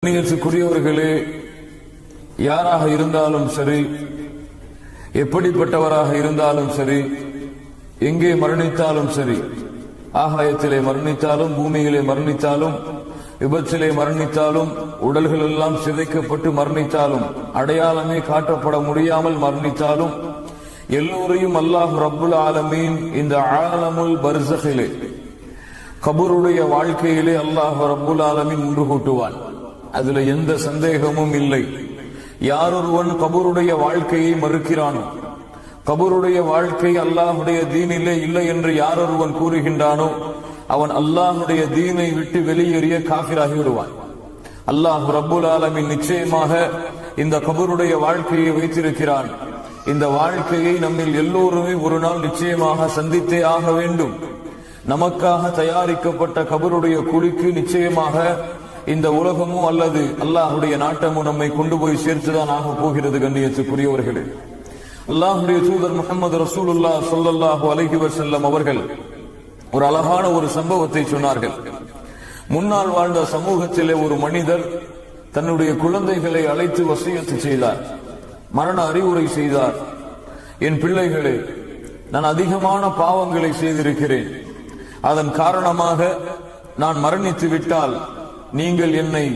கண்ணியத்துக்குரியவர்களே, யாராக இருந்தாலும் சரி, எப்படிப்பட்டவராக இருந்தாலும் சரி, எங்கே மரணித்தாலும் சரி, ஆகாயத்திலே மரணித்தாலும், பூமியிலே மரணித்தாலும், விபத்திலே மரணித்தாலும், உடல்கள் எல்லாம் சிதைக்கப்பட்டு மரணித்தாலும், அடையாளமே காட்டப்பட முடியாமல் மரணித்தாலும், எல்லோரையும் அல்லாஹ் ரப்புல் ஆலமீன் இந்த ஆலமுல் பர்ஸகிலே, கபருடைய வாழ்க்கையிலே அல்லாஹ் ரப்புல் ஆலமீன் ஒன்று கூட்டுவான். அதுல எந்த சந்தேகமும் இல்லை. யாரொருவன் கபருடைய வாழ்க்கையை மறுக்கிறானோ, கபருடைய வாழ்க்கை அல்லாஹுடைய தீனிலே இல்லை என்று யாரொருவன் கூறுகின்றானோ, அவன் அல்லாஹுடைய தீனை விட்டு வெளியேறிய காஃபிராகி விடுவான். அல்லாஹ் ரப்புல் ஆலமீன் நிச்சயமாக இந்த கபருடைய வாழ்க்கையை வைத்திருக்கிறான். இந்த வாழ்க்கையை நம்மில் எல்லோருமே ஒரு நாள் நிச்சயமாக சந்தித்தே ஆக வேண்டும். நமக்காக தயாரிக்கப்பட்ட கபருடைய குழிக்கு நிச்சயமாக இந்த உலகமோ அல்லது அல்லாஹுடைய நாட்டமோ நம்மை கொண்டு போய் சேர்த்துதான் ஆக போகிறது. கண்ணியத்துக்குரியவர்களே, அல்லாஹுடைய தூதர் முஹம்மது ரசூலுல்லாஹ் ஸல்லல்லாஹு அலைஹி வஸல்லம் அவர்கள் ஒரு அழகான ஒரு சம்பவத்தை சொன்னார்கள். முன்னால் வாழ்ந்த சமூகத்திலே ஒரு மனிதர் தன்னுடைய குழந்தைகளை அழைத்து வசியத்து செய்தார், மரண அறிவுரை செய்தார். என் பிள்ளைகளே, நான் அதிகமான பாவங்களை செய்திருக்கிறேன். அதன் காரணமாக நான் மரணித்து விட்டால் நீங்கள் என்னை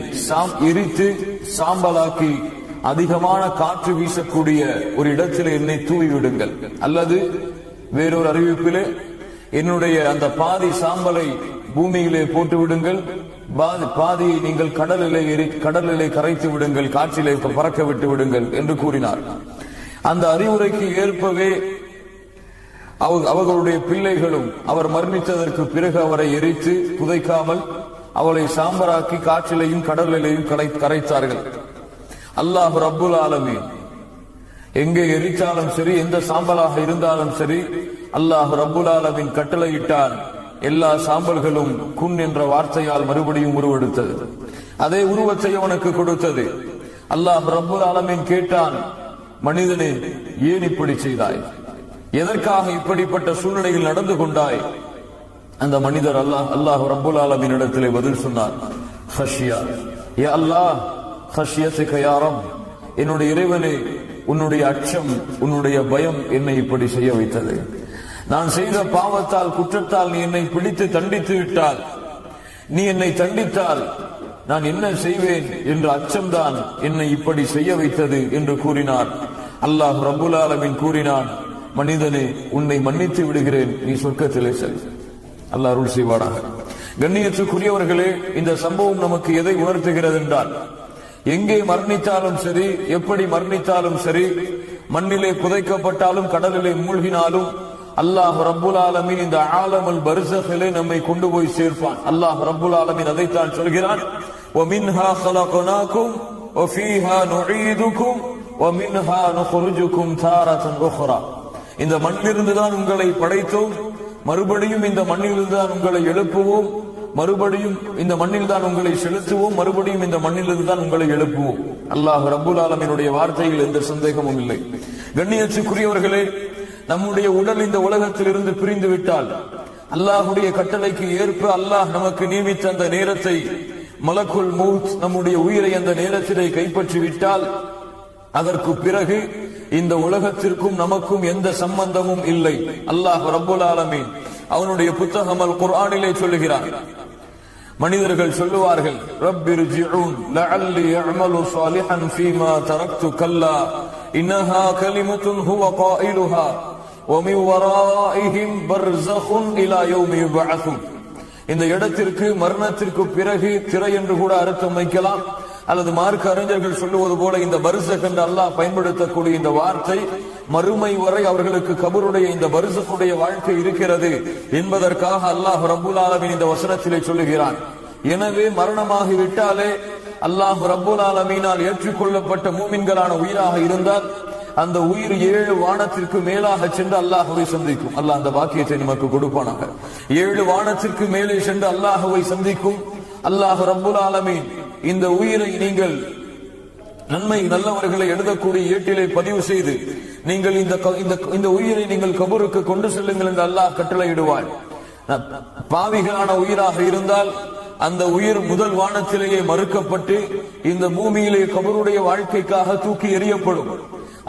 எரித்து சாம்பலாக்கி அதிகமான காற்று வீசக்கூடிய ஒரு இடத்தில் என்னை தூவி விடுங்கள், அல்லது வேறொரு அறிவிப்பிலே என்னுடைய அந்த பாதி சாம்பலை பூமியிலே போட்டு விடுங்கள், பாதியை நீங்கள் கடலிலே கரைத்து விடுங்கள், காற்றிலே பறக்க விட்டு விடுங்கள் என்று கூறினார். அந்த அறிவுரைக்கு ஏற்பவே அவர்களுடைய பிள்ளைகளும் அவர் மரணித்ததற்கு பிறகு அவரை எரித்து புதைக்காமல் அவளை சாம்பராக்கி காற்றிலையும் கடலிலையும் கரைத்தார்கள். அல்லாஹ் ரப்புல் ஆலமீன் எங்கே எரித்தாலும் சரி, எந்த சாம்பலாக இருந்தாலும் சரி, அல்லாஹ் ரப்புல் ஆலமீன் கட்டளையிட்டான். எல்லா சாம்பல்களும் குன் என்ற வார்த்தையால் மறுபடியும் உருவெடுத்தது. அதே உருவத்தை அவனுக்கு கொடுத்தது. அல்லாஹ் ரப்புல் ஆலமீன் கேட்டான், மனிதனே, ஏன் இப்படி செய்தாய்? எதற்காக இப்படிப்பட்ட சூழ்நிலையில் நடந்து கொண்டாய்? அந்த மனிதர் அல்லாஹ் ரப்புல் ஆலமீன் இடத்திலே பதில் சொன்னார், ஹஷ்யா யா அல்லாஹ், ஹஷ்யத்துக யா ரப், என்னுடைய இறைவனே, உன்னுடைய அச்சம், உன்னுடைய பயம் என்னை இப்படி செய்ய வைத்தது. நான் செய்த பாவத்தால், குற்றத்தால் நீ என்னை பிடித்து தண்டித்து விட்டால், நீ என்னை தண்டித்தால் நான் என்ன செய்வேன் என்ற அச்சம்தான் என்னை இப்படி செய்ய வைத்தது என்று கூறினார். அல்லாஹ் ரப்புல் ஆலமீன் கூறினான், மனிதனே, உன்னை மன்னித்து விடுகிறேன், நீ சொர்க்கத்திலே செல். அல்லாஹ் அருள் செய்வானாக. கண்ணியத்துக்குரியவர்களே, இந்த சம்பவம் நமக்கு எதை உணர்த்துகிறது என்றால், எங்கே மரணித்தாலும் சரி, எப்படி மரணித்தாலும் சரி, மண்ணிலே புதைக்கப்பட்டாலும் கடலிலே மூழ்கினாலும் அல்லாஹ் ரப்புல் ஆலமீன் இந்த ஆலமுல் பர்ஸகிலே நம்மை கொண்டு போய் சேர்ப்பான். அல்லாஹ் ரப்புல் ஆலமீன் அதைத்தான் சொல்கிறான், வமின்ஹா خلقناكم وفيها نعيدكم ومنها نخرجكم تارة أخرى. இந்த மண்ணிலிருந்து தான் உங்களை படைத்தோம், மறுபடியும் இந்த மண்ணிலிருந்து தான் உங்களை எழுப்புவோம், மறுபடியும் இந்த மண்ணில் தான் உங்களை செலுத்துவோம், மறுபடியும் இந்த மண்ணிலிருந்து தான் உங்களை எழுப்புவோம். அல்லாஹ் ரப்புல் ஆலமீனுடைய வார்த்தையில் எந்த சந்தேகமும் இல்லை. கண்ணியத்துக்குரியவர்களே, நம்முடைய உடல் இந்த உலகத்தில் இருந்து பிரிந்து விட்டால், அல்லாஹுடைய கட்டளைக்கு ஏற்ப அல்லாஹ் நமக்கு நியமித்த அந்த நேரத்தை, மலக்குல் மௌத் நம்முடைய உயிரை அந்த நேரத்திலே கைப்பற்றி விட்டால், அதற்கு பிறகு இந்த உலகத்திற்கும் நமக்கும் எந்த சம்பந்தமும் இல்லை. அல்லாஹ் ரப்புல் ஆலமீன் அவனுடைய புத்தகம் அல் குர்ஆனிலே சொல்லுகிறான். மனிதர்கள் சொல்லுவார்கள், ரப்பிர்ஜிஊன் லஅல்லி அஅமலு ஸாலிஹன் ஃபீமா தரக்து கல்லா இன்னஹா கலிமத்துன் ஹுவ காயிலுஹா வ மின் வராஇஹிம் பர்ஸഖுன் இலா யௌமி யுபஅஸூன். இந்த இடத்திற்கு மரணத்திற்கு பிறகு திரை என்று கூட அர்த்தம் வைக்கலாம், அல்லது மார்க்க அறிஞர்கள் சொல்லுவது போல இந்த பர்ஸக் என்று அல்லாஹ் பயன்படுத்தக்கூடிய இந்த வார்த்தை மறுமை வரை அவர்களுக்கு கபருடைய இந்த பர்ஸக்குடைய வாழ்க்கை இருக்கிறது என்பதற்காக அல்லாஹ் ரப்புல் ஆலமீன் இந்த வசனத்திலே சொல்லுகிறான். எனவே மரணமாகி விட்டாலே அல்லாஹ் ரப்புல் ஆலமீனால் ஏற்றுக்கொள்ளப்பட்ட மூமின்களான உயிராக இருந்தால் அந்த உயிர் 7 வானத்திற்கு மேலாக சென்று அல்லாஹ்வை சந்திக்கும். அல்லாஹ் அந்த வாக்கியத்தை நமக்கு கொடுப்பானாக. 7 வானத்திற்கு மேலே சென்று அல்லாஹ்வை சந்திக்கும். அல்லாஹ் ரப்புல் ஆலமீன் இந்த உயிரை நீங்கள் நன்மை நல்லவர்களை எழுதக்கூடிய ஏட்டிலே பதிவு செய்து நீங்கள் இந்த உயிரை நீங்கள் கபருக்கு கொண்டு செல்லுங்கள் என்று அல்லாஹ் கட்டளையிடுவார். பாவிகளான உயிராக இருந்தால் அந்த உயிர் முதல் வானத்திலேயே மறுக்கப்பட்டு இந்த பூமியிலே கபருடைய வாழ்க்கைக்காக தூக்கி எறியப்படும்.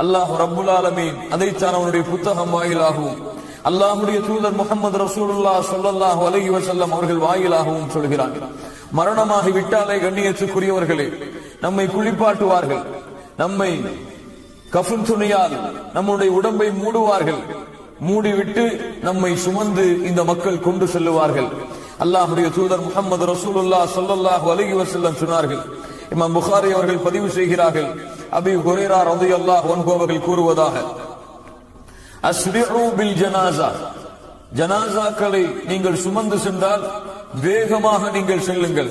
அல்லாஹ் ரப்புல் ஆலமீன் அதைத்தான் அவனுடைய புத்தகம் வாயிலாகவும் அல்லாஹ்வுடைய தூதர் முஹம்மது ரசூலுல்லாஹ் ஸல்லல்லாஹு அலைஹி வஸல்லம் அவர்கள் வாயிலாகவும் சொல்கிறார்கள். மரணமாகி விட்டாலே கண்ணியத்துக்குரியவர்களே, நம்மை குளிப்பாட்டுவார்கள், நம்மை கஃன் துணியால் நம்முடைய உடம்பை மூடுவார்கள், மூடிவிட்டு நம்மை சுமந்து இந்த மக்கள் கொண்டு செல்லுவார்கள். அல்லாஹ்வுடைய தூதர் முஹம்மது ரசூலுல்லாஹ் ஸல்லல்லாஹு அலைஹி வஸல்லம் சொன்னார்கள். இமாம் புகாரி அவர்கள் பதிவு செய்கிறார்கள், அபீ ஹுரைரா ரலியல்லாஹு அன்ஹு அவர்கள் கூறுவதாக, அஸ்ரிஉ பில் ஜனாஸா, ஜனாஸாக்களை நீங்கள் சுமந்து சென்றால் வேகமாக நீங்கள் செல்லுங்கள்.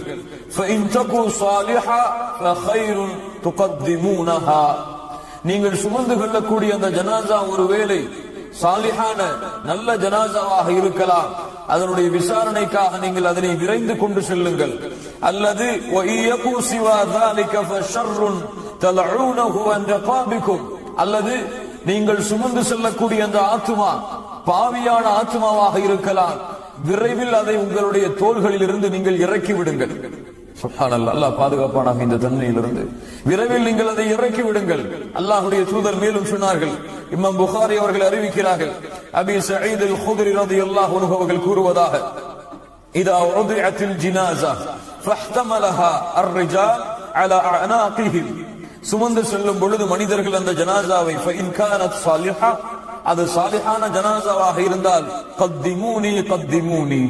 ஃபஇன் தகு ஸாலிஹா ஃபகைருன் துகத்திமூனஹா, நீங்கள் சுமந்து கொள்ளக்கூடிய அந்த ஜனாஸா ஒருவேளை சாலிஹான நல்ல ஜனாஸாவாக இருக்கலாம், அதனுடைய விசாரணைக்காக நீங்கள் அதனை விரைந்து கொண்டு செல்லுங்கள். அல்லது வஇயகு சிவா ذلك فشر تلعونه عن رقابكم, அல்லது நீங்கள் சுமந்து செல்லக்கூடிய அந்த ஆத்மா பாவியான ஆத்மாவாக இருக்கலாம், விரைவில் அதை உங்களுடைய தோள்களில் இருந்து நீங்கள் இறக்கி விடுங்கள். சுப்ஹானல்லாஹ், அல்லாஹ் பாதுகாப்பானாக இந்த தண்டனையிலிருந்து. விரைவில் நீங்கள் அதை இறக்கி விடுங்கள். அல்லாஹ்வுடைய தூதர் மேலும் சொன்னார்கள், இமாம் புகாரி அவர்கள் அறிவிக்கிறார்கள், அபீ சயீத் அல் குத்ரி ரலியல்லாஹு அன்ஹு அவர்கள் கூறுவதாக, இதா உதிஅத்தில் ஜினாஸா ஃபஹ்தமலஹா அர்-ரிஜால் அலா அனாகிஹிம், சுமந்து செல்லும் பொழுது மனிதர்கள் அந்த ஜனாஸாவை ஃபஇன் கானத் ஸாலிஹா, அது சாலிஹான ஜனாஸாவாக இருந்தால் கத்திமூனி கத்திமூனி,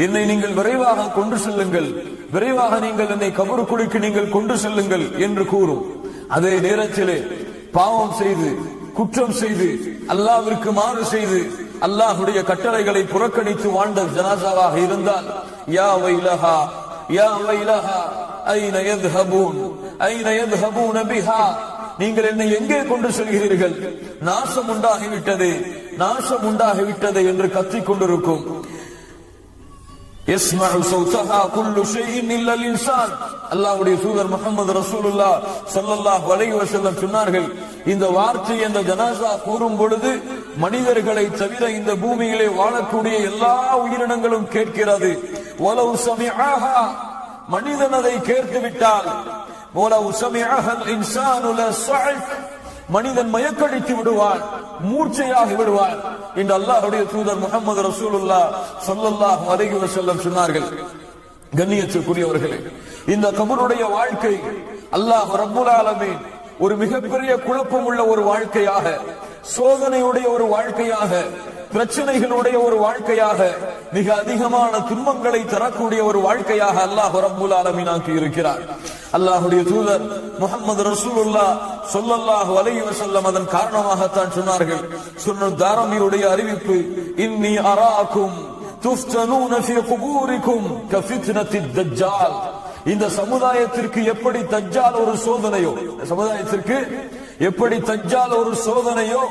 என்னை நீங்கள் விரைவாக கொண்டு செல்லுங்கள், விரைவாக நீங்கள் என்னை கபருக்குழிக்கு நீங்கள் கொண்டு செல்லுங்கள் என்று கூறும். அதே நேரத்திலே பாவம் செய்து குற்றம் செய்து அல்லாஹ்விற்கு மாறு செய்து அல்லாஹ்வுடைய கட்டளைகளை புறக்கணித்து வாழ்ந்த ஜனாஸாவாக இருந்தால் யா வைலஹா யா வைலஹா ஐன யذهبون ஐன யذهبون பிஹா, நீங்கள் என்னை எங்கே கொண்டு செல்கிறீர்கள், நாசம் உண்டாகிவிட்டது நாசம் உண்டாகிவிட்டது என்று கத்திக் கொண்டிருக்கும். யஸ்மஉ ஸௌதஹா குல்லு ஷைஇன் இல்லா அல்-இன்சான், அல்லாஹ்வுடைய தூதர் முஹம்மது ரசூலுல்லாஹ் ஸல்லல்லாஹு அலைஹி வஸல்லம் சொன்னார்கள், இந்த வார்த்தை அந்த ஜனாஸா கூறும் பொழுது மனிதர்களை தவிர இந்த பூமியிலே வாழக்கூடிய எல்லா உயிரினங்களும் கேட்கிறது. வலவ் சமிஅஹா, மனிதன் அதை கேட்டு விட்டால், வலவ் சமிஅஹா அல்-இன்சானு லஸஅக், மனிதன் மயக்கடித்து விடுவான், மூர்ச்சையாகி விடுவான் என்று அல்லாஹ்வுடைய தூதர் முஹம்மது ரசூலுல்லாஹ் ஸல்லல்லாஹு அலைஹி வஸல்லம் சொன்னார்கள். கண்ணியத்துக்குரியவர்களே, இந்த கபருடைய வாழ்க்கை அல்லாஹ் ரப்புல் ஆலமீன் ஒரு மிகப்பெரிய குழப்பம் உள்ள ஒரு வாழ்க்கையாக, சோதனையுடைய ஒரு வாழ்க்கையாக, பிரச்சனைகளுடைய ஒரு வாழ்க்கையாக, மிக அதிகமான துன்பங்களை தரக்கூடிய ஒரு வாழ்க்கையாக அல்லாஹ் ரப்புல் ஆலமீன் ஆக்கி இருக்கிறார். அல்லாஹ்வுடைய தூதர் முஹம்மது ரசூலுல்லாஹ் ஸல்லல்லாஹு அலைஹி வஸல்லம் அதன் காரணமாகத்தான் சொன்னார்கள். சுன்னத் தாரமியுடைய அறிவிப்பு, இன்னி அராக்கும் துஃப்தனூன ஃபீ குபூரிக்கும் கஃபித்னத்தித் தஜ்ஜால், இந்த சமுதாயத்திற்கு எப்படி தஜ்ஜால் ஒரு சோதனையோ, சமுதாயத்திற்கு எப்படி தஜ்ஜால் ஒரு சோதனையோ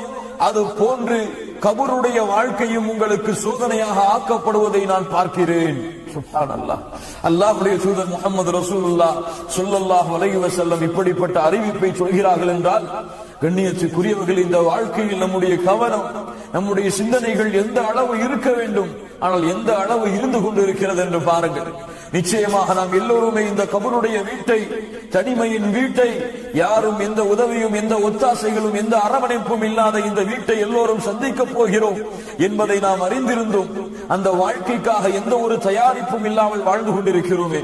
அது போன்று கபருடைய வாழ்க்கையும் உங்களுக்கு சோதனையாக ஆக்கப்படுவதை நான் பார்க்கிறேன். சுப்ஹானல்லாஹ், அல்லாஹ்வுடைய தூதர் முஹம்மது ரசூலுல்லாஹ் ஸல்லல்லாஹு அலைஹி வஸல்லம் இப்படிப்பட்ட அறிவிப்பை சொல்கிறார்கள் என்றால், கண்ணியத்துக்குரியவர்கள், இந்த வாழ்க்கையில் நம்முடைய கவனம், நம்முடைய சிந்தனைகள் எந்த அளவு இருக்க வேண்டும், ஆனால் எந்த அளவு இருந்து கொண்டிருக்கிறது என்று பாருங்கள். நிச்சயமாக நாம் எல்லோருமே இந்த கபருடைய வீட்டை, தனிமையின் வீட்டை, யாரும் எந்த உதவியும் எந்த ஒத்தாசைகளும் எந்த அரவணைப்பும் இல்லாத இந்த வீட்டை எல்லோரும் சந்திக்க போகிறோம் என்பதை நாம் அறிந்திருந்தோம். அந்த வாழ்க்கைக்காக எந்த ஒரு தயாரிப்பும் இல்லாமல் வாழ்ந்து கொண்டிருக்கிறோமே.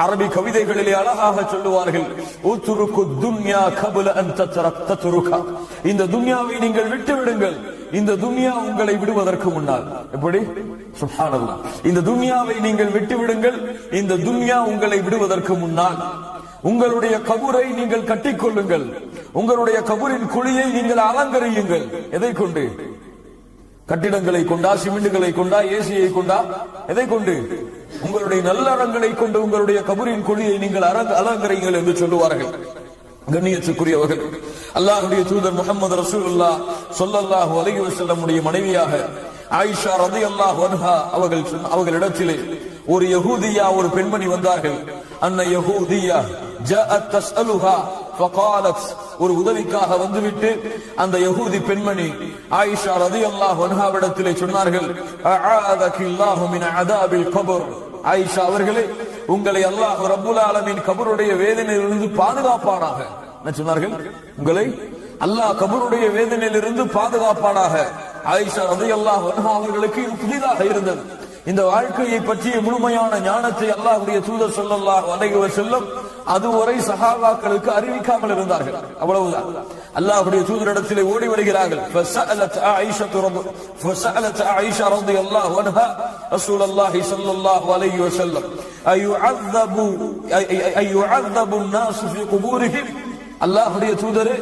அரபி கவிதைகளிலே அழகாக சொல்லுவார்கள், உத்ருக்கு துன்யா கபல அன் தத்ருகா, இந்த துன்யாவை நீங்கள் விட்டு விடுங்கள், இந்த துன்யா உங்களை விடுவதற்கு முன்னால். எப்படி? சுப்ஹானல்லாஹ், இந்த துன்யாவை நீங்கள் விட்டு விடுங்கள், இந்த துன்யா உங்களை விடுவதற்கு முன்னால். உங்களுடைய கபரை நீங்கள் கட்டிக்கொள்ளுங்கள், உங்களுடைய கபரின் குழியை நீங்கள் அலங்கரியுங்கள். எதை கொண்டு? கட்டிடங்களை கொண்டா, சிமெண்டுகளை கொண்டா, ஏசியை கொண்டா, எதை கொண்டு? உங்களுடைய நல்லறங்களை கொண்டு உங்களுடைய கபரின் குழியை நீங்கள் அலங்கரியுங்கள் என்று சொல்லுவார்கள். கண்ணியத்துக்குரியவர்கள், அல்லாஹ்வுடைய தூதர் முஹம்மது ரசூலுல்லாஹ் ஸல்லல்லாஹு அலைஹி வஸல்லம் உடைய மனைவியாக ஆயிஷா ரலியல்லாஹு அன்ஹா அவர்களிடத்திலே ஒரு யஹூதியா, ஒரு பெண்மணி வந்தார்கள். அன்ன யஹூதியா ஜாஅத் தஸ்அலுஹா ஃபகாலத், ஒரு உதவிக்காக வந்துவிட்டு அந்த யஹூதி பெண்மணி ஆயிஷா ரலியல்லாஹு அன்ஹாவிடத்திலே சொன்னார்கள், அஆதகில்லாஹு மின் அதாபில் கபர், ஆயிஷா அவர்களே, உங்களை அல்லாஹ் ரப்புல் ஆலமீன் கபருடைய வேதனையிலிருந்து பாதுகாப்பானாக. என்ன சொன்னார்கள்? உங்களை அல்லாஹ் கபருடைய வேதனையிலிருந்து பாதுகாப்பானாக. ஆயிஷா ரலியல்லாஹு அன்ஹா அவர்களுக்கு இது புதிதாக இருந்தது. இந்த வாழ்க்கையை பற்றிய முழுமையான ஞானத்தை அல்லாஹ்வுடைய தூதர் ஸல்லல்லாஹு அலைஹி வஸல்லம் அதுவரை சஹாபாக்களுக்கு அறிவிக்காமல் இருந்தார்கள். அவ்வளவுதான். அல்லாஹ்வுடைய தூதரிடத்திலே ஓடி வருகிறார்கள். ஃபஸஅலத் ஆயிஷா ரலியல்லாஹு அன்ஹா ரசூலுல்லாஹி ஸல்லல்லாஹு அலைஹி வஸல்லம் அய்யுஅذபு الناس في قبورهم. அல்லாஹ்வுடைய தூதரே,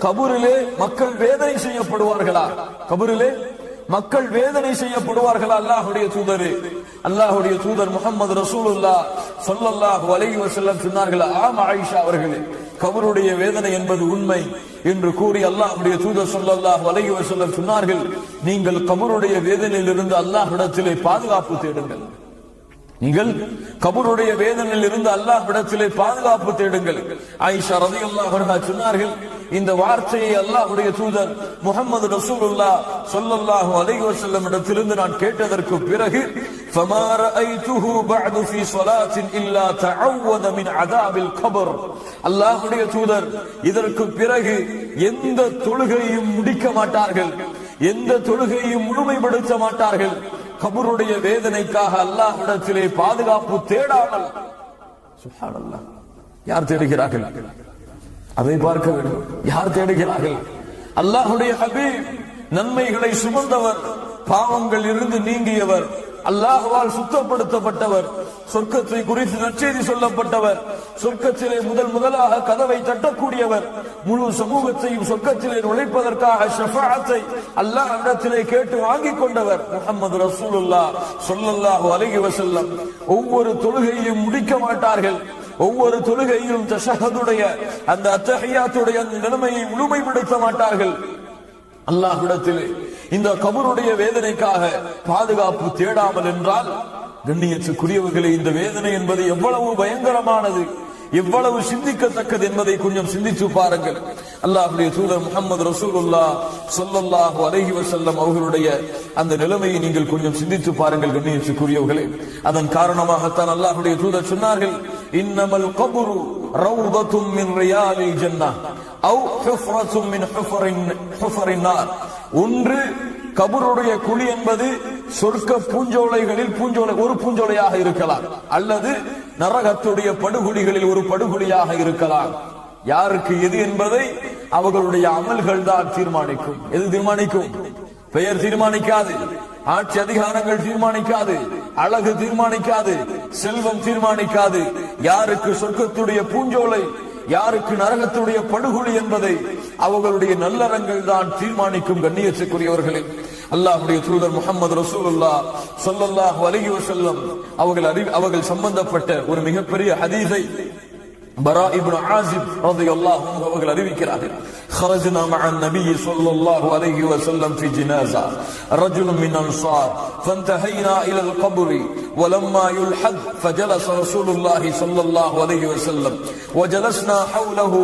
கபூரிலே மக்கள் வேதனை செய்யப்படுவார்களா? கபூரிலே மக்கள் வேதனை செய்யப்படுவார்களா? அல்லாஹ்வுடைய தூதரே, அல்லாஹ்வுடைய தூதர் முஹம்மது ரசூலுல்லாஹ் ஸல்லல்லாஹு அலைஹி வஸல்லம் சொன்னார்கள், ஆம் ஆயிஷா அவர்களே, கபருடைய வேதனை என்பது உண்மை என்று கூறி அல்லாஹ்வுடைய தூதர் ஸல்லல்லாஹு அலைஹி வஸல்லம் சொன்னார்கள், நீங்கள் கபருடைய வேதனையிலிருந்து அல்லாஹ்விடத்திலே பாதுகாப்பு தேடுங்கள். நீங்கள் கபருடைய வேதனையில் இருந்து அல்லாஹ்விடத்திலே பாதுகாப்பு தேடுங்கள். ஆயிஷா ரலியல்லாஹு அன்ஹா சொன்னார்கள், இந்த வார்த்தையை அல்லாஹ்வுடைய தூதர் முஹம்மது ரசூலுல்லாஹ் ஸல்லல்லாஹு அலைஹி வஸல்லம் இடத்திலிருந்து நான் கேட்டதற்கு பிறகு ஃபமா ரஅய்துஹு பஅது ஃபீ ஸலாத்தின் இல்லா தஅவ்வத மின் அஸாபில் கபர். அல்லாஹ்வுடைய தூதர் இதற்கு பிறகு எந்த தொழுகையும் முடிக்க மாட்டார்கள், எந்த தொழுகையும் முழுமைப்படுத்த மாட்டார்கள், கபருடைய வேதனைக்காக அல்லாஹ்விடத்திலே பாதுகாப்பு தேடாமல். சுப்ஹானல்லாஹ். யார் தேடுகிறார்கள்? அதை பார்க்க வேண்டும். யார் தேடுகிறார்கள்? அல்லாஹ்வுடைய ஹபீப், நன்மைகளை சுமந்தவர், பாவங்கள் இருந்து நீங்கியவர், அல்லாஹ்வால் சுத்தப்படுத்தப்பட்டவர், சொர்க்கத்தை குறித்து நற்செய்தி சொல்லப்பட்டவர், சொர்க்கத்திலே முதலாக கதவை தட்டக்கூடியவர், முழு சமூகத்தையும் சொர்க்கத்திலே நுழைப்பதற்காக ஷஃபாஅத்தை அல்லாஹ்விடத்திலே கேட்டு வாங்கிக் கொண்டவர் முஹம்மது ரசூலுல்லாஹ் ஸல்லல்லாஹு அலைஹி வஸல்லம். ஒவ்வொரு தொழுகையையும் முடிக்க மாட்டார்கள். ஒவ்வொரு தொழுகையிலும் தஷஹதுடைய அந்த அத்தஹியாத்துடைய அந்த நிலைமையை முழுமைப்படுத்த மாட்டார்கள். அல்லாஹ்விடத்திலே இந்த கபருடைய வேதனைக்காக பாதுகாப்பு தேடாமல் என்றால், கண்ணியத்துக்குரியவர்களே, இந்த வேதனை என்பது எவ்வளவு பயங்கரமானது, எவ்வளவு சிந்திக்கத்தக்கது என்பதை கொஞ்சம் சிந்தித்து பாருங்கள். அல்லாஹ்வுடைய தூதர் முஹம்மது ரசூலுல்லாஹ் ஸல்லல்லாஹு அலைஹி வஸல்லம் அவர்களுடைய அந்த நிலைமையை நீங்கள் கொஞ்சம் சிந்தித்து பாருங்கள் கண்ணியத்துக்குரியவர்களே. அதன் காரணமாகத்தான் அல்லாஹ்வுடைய தூதர் சொன்னார்கள், இன்னமல் கபரு ரௌதத்தும் மின் ரியாலில் ஜன்னah அவ் ஹுஃப்ரத்தும் மின் ஹுஃபரின் நார். ஒன்று கபருடைய குழி என்பது சொர்க்க பூஞ்சோலைகளில் ஒரு பூஞ்சோலையாக இருக்கலாம், அல்லது நரகத்துடைய படுகொலிகளில் ஒரு படுகொலியாக இருக்கலாம். யாருக்கு எது என்பதை அவர்களுடைய அமல்கள் தான் தீர்மானிக்கும். எது தீர்மானிக்கும்? பெயர் தீர்மானிக்காது, ஆட்சி அதிகாரங்கள் தீர்மானிக்காது, அழகு தீர்மானிக்காது, செல்வம் தீர்மானிக்காது. யாருக்கு சொர்க்கத்துடைய பூஞ்சோலை, யாருக்கு நரகத்துடைய படுகொலி என்பதை அவர்களுடைய நல்லறங்கள் தான் தீர்மானிக்கும். கண்ணியத்துக்குரியவர்களே, அல்லாஹ்வுடைய தூதர் முஹம்மது ரசூலுல்லாஹ் ஸல்லல்லாஹு அலைஹி வஸல்லம் அவர்கள் சம்பந்தப்பட்ட ஒரு மிகப்பெரிய ஹதீஸை பரா இப்னு ஆசிப் ரலியல்லாஹு அன்ஹு அவர்கள் அறிவிக்கிறார்கள். خرجنا مع النبي صلى الله عليه وسلم في جنازة رجل من الأنصار فانتهينا إلى القبر ولما يلحد فجلس رسول الله صلى الله عليه وسلم وجلسنا حوله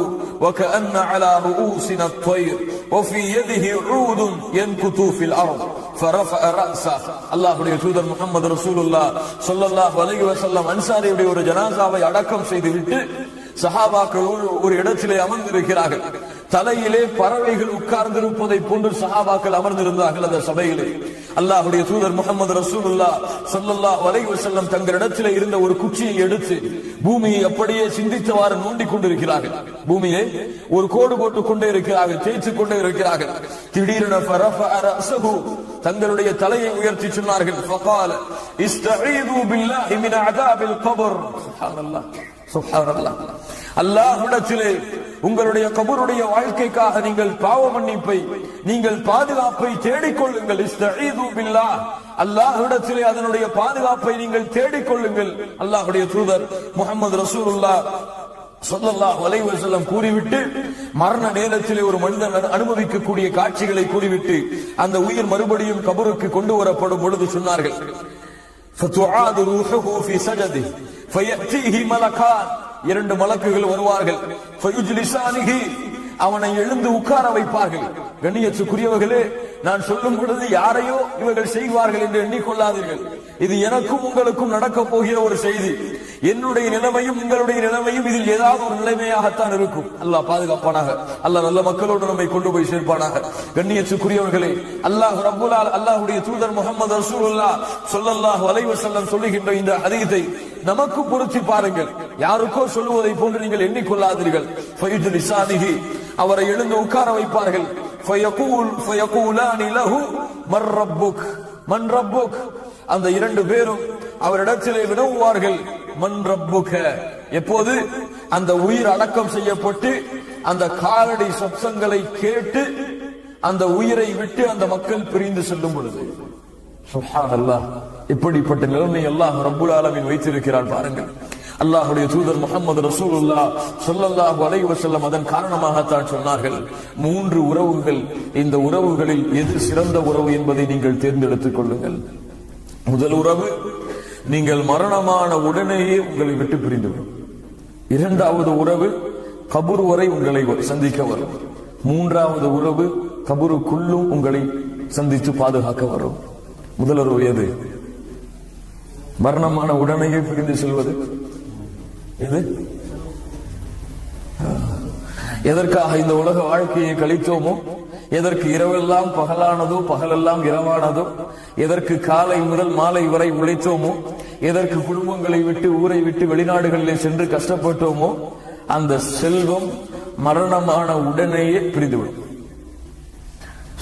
وكأن على رؤوسنا الطير وفي يده عود ينكت في الأرض فرفع رأسه. அல்லாஹ்வுடைய தூதர் முஹம்மது ரசூலுல்லாஹ் ஸல்லல்லாஹு அலைஹி வஸல்லம் அன்சாரியுடைய ஒரு ஜனாசாவை அடக்கம் செய்துவிட்டு சஹாபாக்கள் ஒரு இடத்திலே அமர்ந்திருக்கிறார்கள். தலையிலே பறவைகள் உட்கார்ந்திருப்பதை போன்று சஹாபாக்கள் அமர்ந்திருந்தார்கள் அந்த சபையிலே. அல்லாஹ்வுடைய தூதர் முஹம்மது ரசூலுல்லாஹ் ஸல்லல்லாஹு அலைஹி வஸல்லம் தங்களிடத்திலே இருந்த ஒரு குச்சியை எடுத்து பூமியை அப்படியே சிந்தித்தவாறு நோண்டிக் கொண்டிருக்கிறார்கள். பூமியை ஒரு கோடு போட்டுக் கொண்டே இருக்கிறார்கள், தேய்த்துக் கொண்டே இருக்கிறார்கள். திடீரென ஃபரஃபஅ ரஅஸஹு, தங்களுடைய தலையை உயர்த்தி சொன்னார்கள், ஃபகால இஸ்தஈது பில்லாஹி மின் அஸாபில் கபர். சுப்ஹானல்லாஹ், சுப்ஹானல்லாஹ். அல்லாஹ்விடத்திலே உங்களுடைய கபருடைய வாழ்க்கைக்காக நீங்கள் பாவ மன்னிப்பை, நீங்கள் பாதுகாப்பை தேடிக்கொள்ளுங்கள். இஸ்தஈது பில்லாஹ், அல்லாஹ்விடத்திலே அதனுடைய பாதுகாப்பை நீங்கள் தேடிக்கொள்ளுங்கள். அல்லாஹ்வுடைய தூதர் முஹம்மது ரசூலுல்லாஹ் ஸல்லல்லாஹு அலைஹி வஸல்லம் கூறிவிட்டு மரண நேரத்திலே ஒரு மனிதன் அனுபவிக்கக்கூடிய காட்சிகளை கூறிவிட்டு அந்த உயிர் மறுபடியும் கபருக்கு கொண்டு வரப்படும் பொழுது சொன்னார்கள், ஃபதுஆது ரூஹுஹு ஃபீ சஜதி ஃபயஅதீஹி மலகான், இரண்டு மலக்குகள் வருவார்கள், ஃபயுஜ்லிசானிஹி, அவனை எழுந்து உட்கார வைப்பார்கள். கண்ணியத்துக்குரியவர்களே, நான் சொல்லும் பொழுது யாரையோ இவர்கள் செய்வார்கள் என்று எண்ணிக்கொள்ளாதீர்கள். இது எனக்கும் உங்களுக்கும் நடக்க போகிற ஒரு செய்தி. என்னுடைய நிலைமையும் உங்களுடைய நிலைமையும் இதில் ஏதாவது ஒரு நிலைமையாகத்தான் இருக்கும். அல்லாஹ் பாதுகாப்பானாக. அல்லாஹ் நல்ல மக்களோடு நம்மை கொண்டு போய் சேர்ப்பானாக. கண்ணியத்துக்குரியவர்களே, அல்லாஹ்வுடைய தூதர் முஹம்மது ரசூலுல்லாஹ் ஸல்லல்லாஹு அலைஹி வஸல்லம் சொல்லுகின்ற இந்த ஹதீஸை நமக்கு பொருத்தி பாருங்கள். யாருக்கோ சொல்லுவதை போன்று நீங்கள் எண்ணிக்கொள்ளாதீர்கள். ஃபயஜ்லிசானிஹி, அவரை எழுந்து உட்கார வைப்பார்கள். ஃபயகூலானி லஹு மர் ரப்புக், மன் ரப்புக். அந்த இரண்டு பேரும் அவரிடத்திலே வினவுவார்கள், மன் ரப்புக. எப்போது அந்த உயிர் அடக்கம் செய்யப்பட்டு அந்த காலடி சப்தங்களை கேட்டு அந்த உயிரை விட்டு அந்த மக்கள் பிரிந்து செல்லும் பொழுது, சுப்ஹானல்லாஹ், இப்படிப்பட்ட நிலைமை அல்லாஹ் ரப்புல் ஆலமீன் வைத்திருக்கிறார் பாருங்கள். அல்லாஹ்வுடைய தூதர் முஹம்மது ரசூலுல்லாஹ் ஸல்லல்லாஹு அலைஹி வஸல்லம் அதன் காரணமாகத்தான் சொன்னார்கள், 3 உறவுகள், இந்த உறவுகளில் எது சிறந்த உறவு என்பதை நீங்கள் தேர்ந்தெடுத்துக் கொள்ளுங்கள். முதல் உறவு, நீங்கள் மரணமான உடனேயே உங்களை விட்டு பிரிந்துவிடும். இரண்டாவது உறவு, கபூர் வரை உங்களை சந்திக்க வரும். மூன்றாவது உறவு, கபூருக்குள்ளும் உங்களை சந்தித்து பாதுகாக்க வரும். முதல் உறவு எது? மரணமான உடனேயே பிரிந்து செல்வது. எது? எதற்காக இந்த உலக வாழ்க்கையை கழித்தோமோ, எதற்கு இரவெல்லாம் பகலானதோ பகலெல்லாம் இரவானதோ, எதற்கு காலை முதல் மாலை வரை உழைத்தோமோ, எதற்கு குடும்பங்களை விட்டு ஊரை விட்டு வெளிநாடுகளிலே சென்று கஷ்டப்பட்டோமோ, அந்த செல்வம் மரணமான உடனேயே பிரிந்துவிடும்.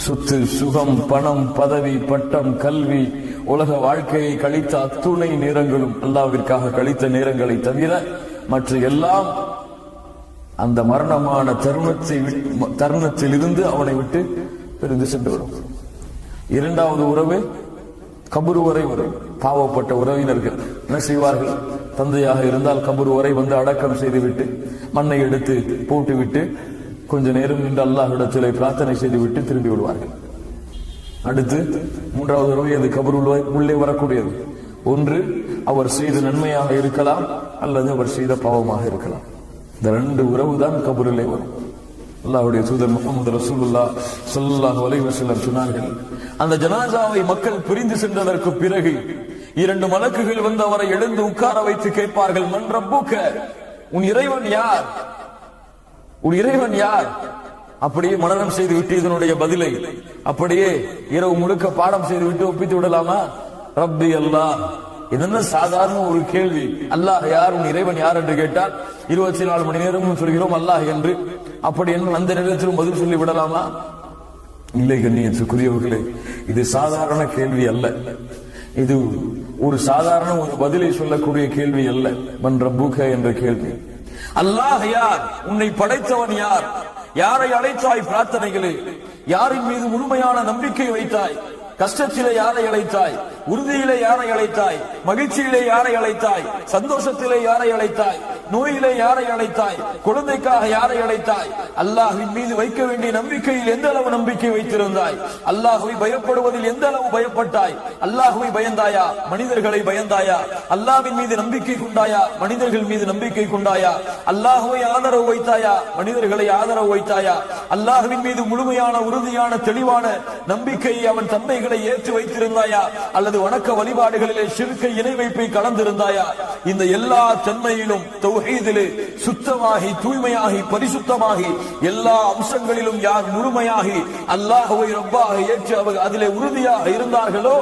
சொத்து, சுகம், பணம், பதவி, பட்டம், கல்வி, உலக வாழ்க்கையை கழித்த அத்துணை நேரங்களும் அல்லாஹ்விற்காக கழித்த நேரங்களை தவிர மற்ற எல்லாம் அந்த மரணமான தருணத்தில் இருந்து அவனை விட்டு பிரிந்து சென்றுவிடும். இரண்டாவது உறவு கபூர் வரை வரும். பாவப்பட்ட உறவினர்கள் என்ன செய்வார்கள்? தந்தையாக இருந்தால் கபூர் வரை வந்து அடக்கம் செய்துவிட்டு மண்ணை எடுத்து போட்டுவிட்டு கொஞ்ச நேரம் நின்று அல்லாஹ்விடத்திலே பிரார்த்தனை செய்துவிட்டு திரும்பி விடுவார்கள். அடுத்து மூன்றாவது உறவு அது கபூர் உள்ளே வரக்கூடியது. ஒன்று அவர் செய்த நன்மையாக இருக்கலாம், அல்லது அவர் செய்த பாவமாக இருக்கலாம். இந்த 2 உறவு தான் கபூரிலே வரும். அல்லாஹ்வுடைய தூதர் முஹம்மது ரசூலுல்லாஹ் ஸல்லல்லாஹு அலைஹி வஸல்லம் சொன்னார்கள், அந்த ஜனாசாவை மக்கள் பிரிந்து சென்றதற்கு பிறகு 2 மலக்குகள் வந்து அவரை எழுந்து உட்கார வைத்து கேட்பார்கள், மன் ரப்புக, உன் இறைவன் யார்? உன் இறைவன் யார்? அப்படியே மனனம் செய்து விட்டு இதனுடைய பதிலை அப்படியே இரவு முழுக்க பாடம் செய்து விட்டு ஒப்பித்து விடலாமா? ரப்பி அல்லாஹ். இதென்ன சாதாரண ஒரு கேள்வி. அல்லாஹ் யார், உன் இறைவன் யார் என்று கேட்டால் 24 மணி நேரமும் சொல்கிறோம் அல்லாஹ் என்று. அப்படி என்ன அந்த நேரத்திலும் பதில் சொல்லி விடலாமா? இல்லை கண்ணியத்துக்குரியவர்களே, இது சாதாரண கேள்வி அல்ல. இது ஒரு சாதாரண ஒரு பதிலை சொல்லக்கூடிய கேள்வி அல்ல. மன் ரப்புக என்ற கேள்வி. அல்லாஹ் யார்? உன்னை படைத்தவன் யார்? யாரை அழைத்தாய் பிரார்த்தனைகளே? யாரின் மீது முழுமையான நம்பிக்கை வைத்தாய்? கஷ்டத்திலே யாரை அழைத்தாய்? உறுதியிலே யாரை அழைத்தாய்? மகிழ்ச்சியிலே யாரை அழைத்தாய்? சந்தோஷத்திலே யாரை அழைத்தாய்? நோயிலே யாரை அழைத்தாய்? குழந்தைக்காக யாரை அழைத்தாய்? அல்லாஹ்வின் மீது வைக்க வேண்டிய நம்பிக்கையில் எந்த அளவு நம்பிக்கை வைத்திருந்தாய்? அல்லாஹ்வை பயப்படுவதில் எந்த அளவு பயப்பட்டாய்? அல்லாஹ்வை பயந்தாயா? மனிதர்களை பயந்தாயா? அல்லாஹ்வின் மீது நம்பிக்கை கொண்டாயா? மனிதர்கள் மீது நம்பிக்கை கொண்டாயா? அல்லாஹ்வை ஆதரவு வைத்தாயா? மனிதர்களை ஆதரவு வைத்தாயா? அல்லாஹ்வின் மீது முழுமையான உறுதியான தெளிவான நம்பிக்கையை அவன் தன்மைகளை ஏற்று வைத்திருந்தாயா? அல்லது வணக்க வழிபாடுகளிலே ஷிர்கை இணை வைப்பை கலந்திருந்தாயா? இந்த எல்லா தன்மையிலும் தௌஹீதிலே சுத்தமாகி தூய்மையாகி பரிசுத்தமாகி எல்லா அம்சங்களிலும் யார் முழுமையாகி அல்லாஹ்வை ரப்பாக ஏற்று அவர் அதிலே உறுதியாக இருந்தார்களோ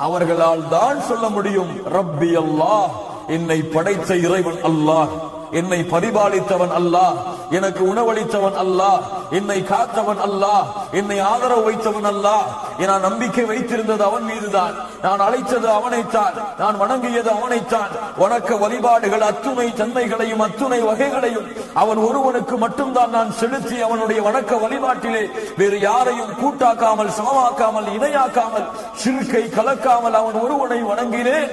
அவர்களால் தான் சொல்ல முடியும், ரப்பி அல்லாஹ், என்னை படைத்த இறைவன் அல்லாஹ், என்னை பரிபாலித்தவன் அல்லாஹ், எனக்கு உணவளித்தவன் அல்லாஹ், என்னை காத்தவன் அல்லாஹ், என்னை ஆதரவு வைத்தவன் அல்லாஹ். நான் நம்பிக்கை வைத்திருந்தது அவன் மீதுதான், நான் அழைத்தது அவனைத்தான், நான் வணங்கியது அவனைத்தான். வணக்க வழிபாடுகள் அத்துணை தன்மைகளையும் அத்துணை வகைகளையும் அவன் ஒருவனுக்கு மட்டும்தான் நான் செலுத்தி அவனுடைய வணக்க வழிபாட்டிலே வேறு யாரையும் கூட்டாக்காமல் சமமாக்காமல் இணையாக்காமல் ஷிர்கை கலக்காமல் அவன் ஒருவனை வணங்கினேன்.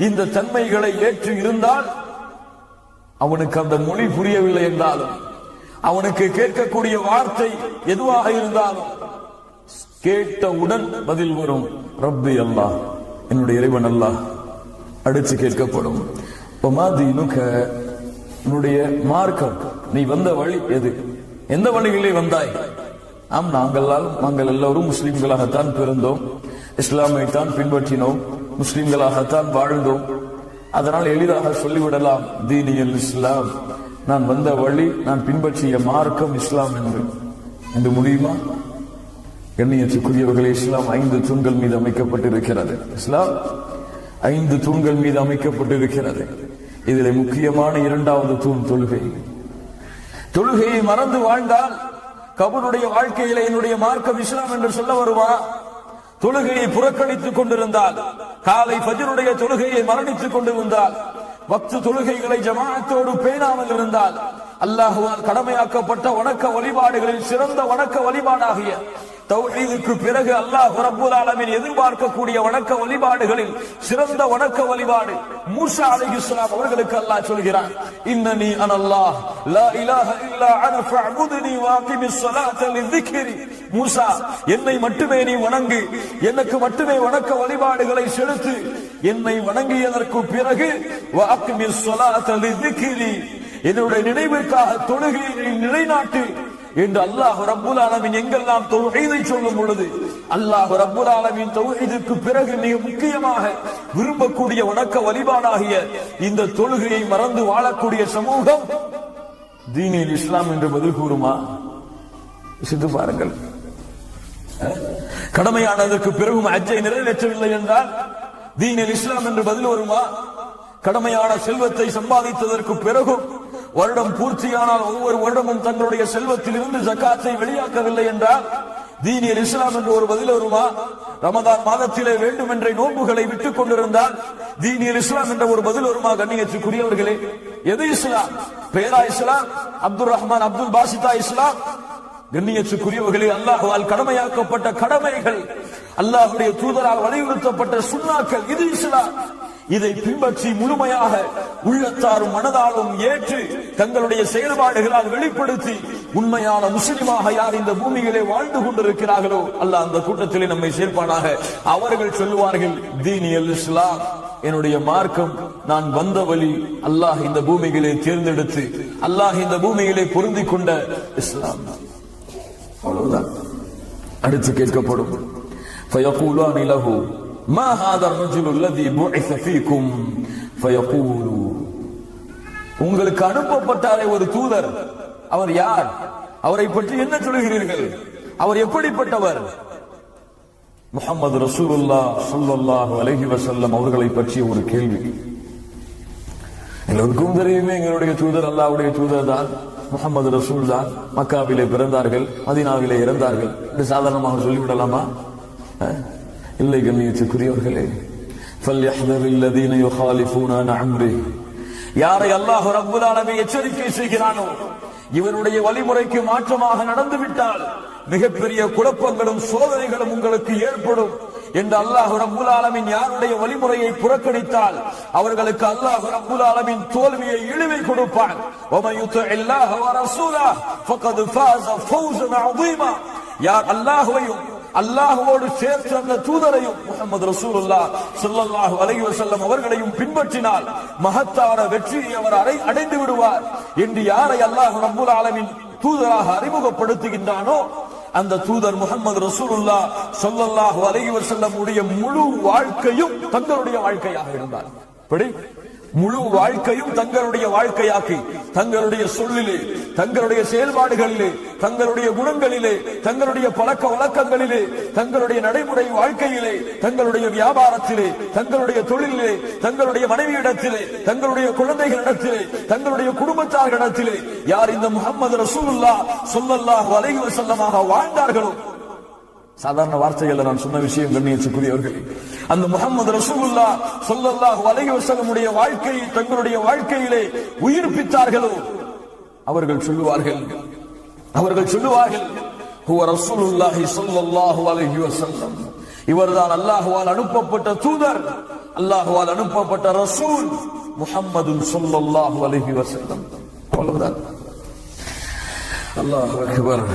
இந்த தன்மைகளை ஏற்று இருந்தால் அவனுக்கு அந்த மொழி புரியவில்லை என்றாலும், அவனுக்கு கேட்கக்கூடிய வார்த்தை எதுவாக இருந்தாலும் கேட்டவுடன் பதில் வரும், ரப்பி அல்லாஹ், என்னுடைய இறைவன் அல்லாஹ். அடுத்து கேட்கப்படும், உன்னுடைய மார்க்கம், நீ வந்த வழி எது? எந்த வழிகளே வந்தாய்? நாங்கள் எல்லோரும் முஸ்லிம்களாகத்தான் பிறந்தோம். இஸ்லாமை தான் பின்பற்றினோம், முஸ்லிம்களாகத்தான் வாழ்ந்தோம், அதனால் எளிதாக சொல்லிவிடலாம் தீனியல் இஸ்லாம், நான் வந்த வழி, நான் பின்பற்றிய மார்க்கம் இஸ்லாம் என்று முடியுமா? கண்ணியத்துக்குரியவர்களே, இஸ்லாம் 5 தூண்கள் மீது அமைக்கப்பட்டிருக்கிறது. இஸ்லாம் 5 தூண்கள் மீது அமைக்கப்பட்டிருக்கிறது. இதில் முக்கியமான 2வது தூண் தொழுகை. தொழுகையை மறந்து வாழ்ந்தால் கபருடைய வாழ்க்கையில என்னுடைய மார்க்கம் இஸ்லாம் என்று சொல்ல வருமா? தொழுகையை புறக்கணித்துக் கொண்டிருந்தால், காலை ஃபஜ்ருடைய தொழுகையை மரணித்துக் கொண்டிருந்தால், வக்து தொழுகைகளை ஜமாஅத்தோடு பேணாமல் இருந்தால், அல்லாஹ்வால் கடமையாக்கப்பட்ட வணக்க வழிபாடுகளில் சிறந்த வணக்க வழிபாடாகிய தௌஹீதுக்கு பிறகு அல்லாஹ் ரப்பல் ஆலமீன் எதிர்பார்க்கக்கூடிய வணக்க வழிபாடுகளில் சிறந்த வணக்க வழிபாடு மூசா அலைஹிஸ்ஸலாம் அவர்களுக்கு அல்லாஹ் சொல்கிறான், இன்னனி அனல்லாஹ் லா இலாஹ இல்லா அன ஃபஅபுத்னி வஅகிமிஸ் ஸலாத லிذிக்ரி. மூசா, என்னை மட்டுமே நீ வணங்கு, எனக்கு மட்டுமே வணக்க வழிபாடுகளை செலுத்து, என்னை வணங்கியதற்கு பிறகு வஅகிமிஸ் ஸலாத லிذிக்ரி, என்னுடைய நினைவுக்காக தொழுகையை நிலைநாட்டு என்று அல்லாஹ் ரப்பல் ஆலமீன் எங்கெல்லாம் தௌஹீதை சொல்லும் பொழுது, அல்லாஹ் ரப்பல் ஆலமீன் தௌஹீதுக்கு பிறகு மிக முக்கியமாக விரும்பக்கூடிய வணக்க வழிபாடாகிய இந்த தொழுகையை மறந்து வாழக்கூடிய சமூகம் தீனில் இஸ்லாம் என்று பதில் கூறுமா? சிந்து பாருங்கள். கடமையானதற்கு பிறகும் ஹஜ்ஜை நிறைவேற்றவில்லை என்றால் தீனில் இஸ்லாம் என்று பதில் வருமா? கடமையான செல்வத்தை சம்பாதித்ததற்கு பிறகும் வருடம் பூர்த்தியானால் ஒவ்வொரு வருடமும் தங்களுடைய செல்வத்தில் இருந்து ஜக்காத்தை வெளியாக்கவில்லை என்றால் தீனில் இஸ்லாம் என்று ஒரு பதில் வருமா? ரமதான் மாதத்திலே வேண்டும் என்ற நோன்புகளை விட்டுக் கொண்டிருந்தால் தீனில் இஸ்லாம் என்ற ஒரு பதில் வருமா? கண்ணியத்துக்குரியவர்களே, எது இஸ்லாம்? பேரா இஸ்லாம்? அப்துல் ரஹ்மான் அப்துல் பாசிதா இஸ்லாம்? கண்ணியத்துக்குரியவர்களே, அல்லாஹ்வால் கடமையாக்கப்பட்ட கடமைகள், அல்லாஹ்வுடைய தூதரால் வலியுறுத்தப்பட்ட சுன்னாக்கள், இது இஸ்லாம். இதை பின்பற்றி முழுமையாக உள்ளத்தாரும் மனதாலும் ஏற்று தங்களுடைய செயல்பாடுகளால் வெளிப்படுத்தி உண்மையான முஸ்லிமாக யார் இந்த பூமியிலே வாழ்ந்து கொண்டிருக்கிறார்களோ அல்லாஹ் அந்த கூட்டத்திலே நம்மை சேர்ப்பானாக. அவர்கள் சொல்லுவார்கள், தீனியல் இஸ்லாம், என்னுடைய மார்க்கம், நான் வந்த வழி, அல்லாஹ் இந்த பூமியிலே தேர்ந்தெடுத்து அல்லாஹ் இந்த பூமியிலே பொருந்தி கொண்ட இஸ்லாம். அவ்வளவுதான். அடுத்து கேட்கப்படும், فيقولان له ما هذا الرجل الذي بعث فيكم فيقول, உங்களுக்கு அனுப்பப்பட்டாரே ஒரு தூதர், அவர் யார்? அவரை பற்றி என்ன சொல்கிறீர்கள்? அவர் எப்படிப்பட்டவர்? முஹம்மது ரசூலுல்லாஹ் ஸல்லல்லாஹு அலைஹி வஸல்லம் அவர்களை பற்றிய ஒரு கேள்வி. எல்லோருக்கும் தெரியுமே, எங்களுடைய தூதர் அல்லாஹ்வுடைய தூதர் தான், முஹம்மது ரசூல் தான். மக்காவிலே பிறந்தார்கள், மதீனாவிலே இறந்தார்கள் என்று சாதாரணமாக சொல்லிவிடலாமா? இல்லை. கண்ணியத்துக்குரியவர்களே, فَلْيَحْذَرِ الَّذِينَ يُخَالِفُونَ عَنْ أَمْرِهِ, யாரை அல்லாஹ் ரப்பல் ஆலமீன் எச்சரிக்கை செய்கிறானோ, இவருடைய வழிமுறைக்கு மாற்றமாக நடந்துவிட்டால் மிகப்பெரிய குழப்பங்களும் சோதனைகளும் உங்களுக்கு ஏற்படும் என்று அல்லாஹ் ரப்பல் ஆலமீன் யாருடைய வழிமுறையை புறக்கணித்தால் அவர்களுக்கு அல்லாஹ் ரப்பல் ஆலமீன் தோல்வியை இழிவை கொடுப்பான். وَمَن يُطِعِ اللَّهَ وَرَسُولَهُ فَقَدْ فَازَ فَوْزًا عَظِيمًا, யார் அல்லாஹ்வையும் அல்லாஹ்வோடு சேர்த்து அந்த தூதரையும் முஹம்மது ரசூலுல்லாஹ் ஸல்லல்லாஹு அலைஹி வஸல்லம் அவர்களையும் பின்பற்றினால் மகத்தான வெற்றியை அவர் அடைந்து விடுவார் என்று யாரை அல்லாஹ் ரப்பல் ஆலமீன் தூதராக அறிமுகப்படுத்துகின்றானோ அந்த தூதர் முஹம்மது ரசூலுல்லாஹ் ஸல்லல்லாஹு அலைஹி வஸல்லம் உடைய முழு வாழ்க்கையும் தங்களுடைய வாழ்க்கையாக இருந்தார். முழு வாழ்க்கையும் தங்களுடைய வாழ்க்கையாக்கி தங்களுடைய சொல்லிலே, தங்களுடைய செயல்பாடுகளிலே, தங்களுடைய குணங்களிலே, தங்களுடைய பழக்க வழக்கங்களிலே, தங்களுடைய நடைமுறை வாழ்க்கையிலே, தங்களுடைய வியாபாரத்திலே, தங்களுடைய தொழிலிலே, தங்களுடைய மனைவியிடத்திலே, தங்களுடைய குழந்தைகளிடத்திலே, தங்களுடைய குடும்பத்தார்களிடத்திலே யார் இந்த முஹம்மது ரசூலுல்லாஹ் ஸல்லல்லாஹு அலைஹி வஸல்லமாக வாழ்ந்தார்களோ, சாதாரண வார்த்தைகள் நான் சொன்ன விஷயம் கண்ணியத்துக்குரியவர்களே, அந்த முஹம்மது ரசூலுல்லாஹ் ஸல்லல்லாஹு அலைஹி வஸல்லம் உடைய வாழ்க்கையை தங்களுடைய வாழ்க்கையிலே உயிர்ப்பித்தார்களோ அவர்கள் சொல்லுவார்கள் ஹுவ ரசூலுல்லாஹி ஸல்லல்லாஹு அலைஹி வஸல்லம், இவர்தான் அல்லாஹ்வால் அனுப்பப்பட்ட தூதர், அல்லாஹ்வால் அனுப்பப்பட்ட ரசூல் முஹம்மது ஸல்லல்லாஹு அலைஹி வஸல்லம். அவ்வளவுதான். அல்லாஹு அக்பர்.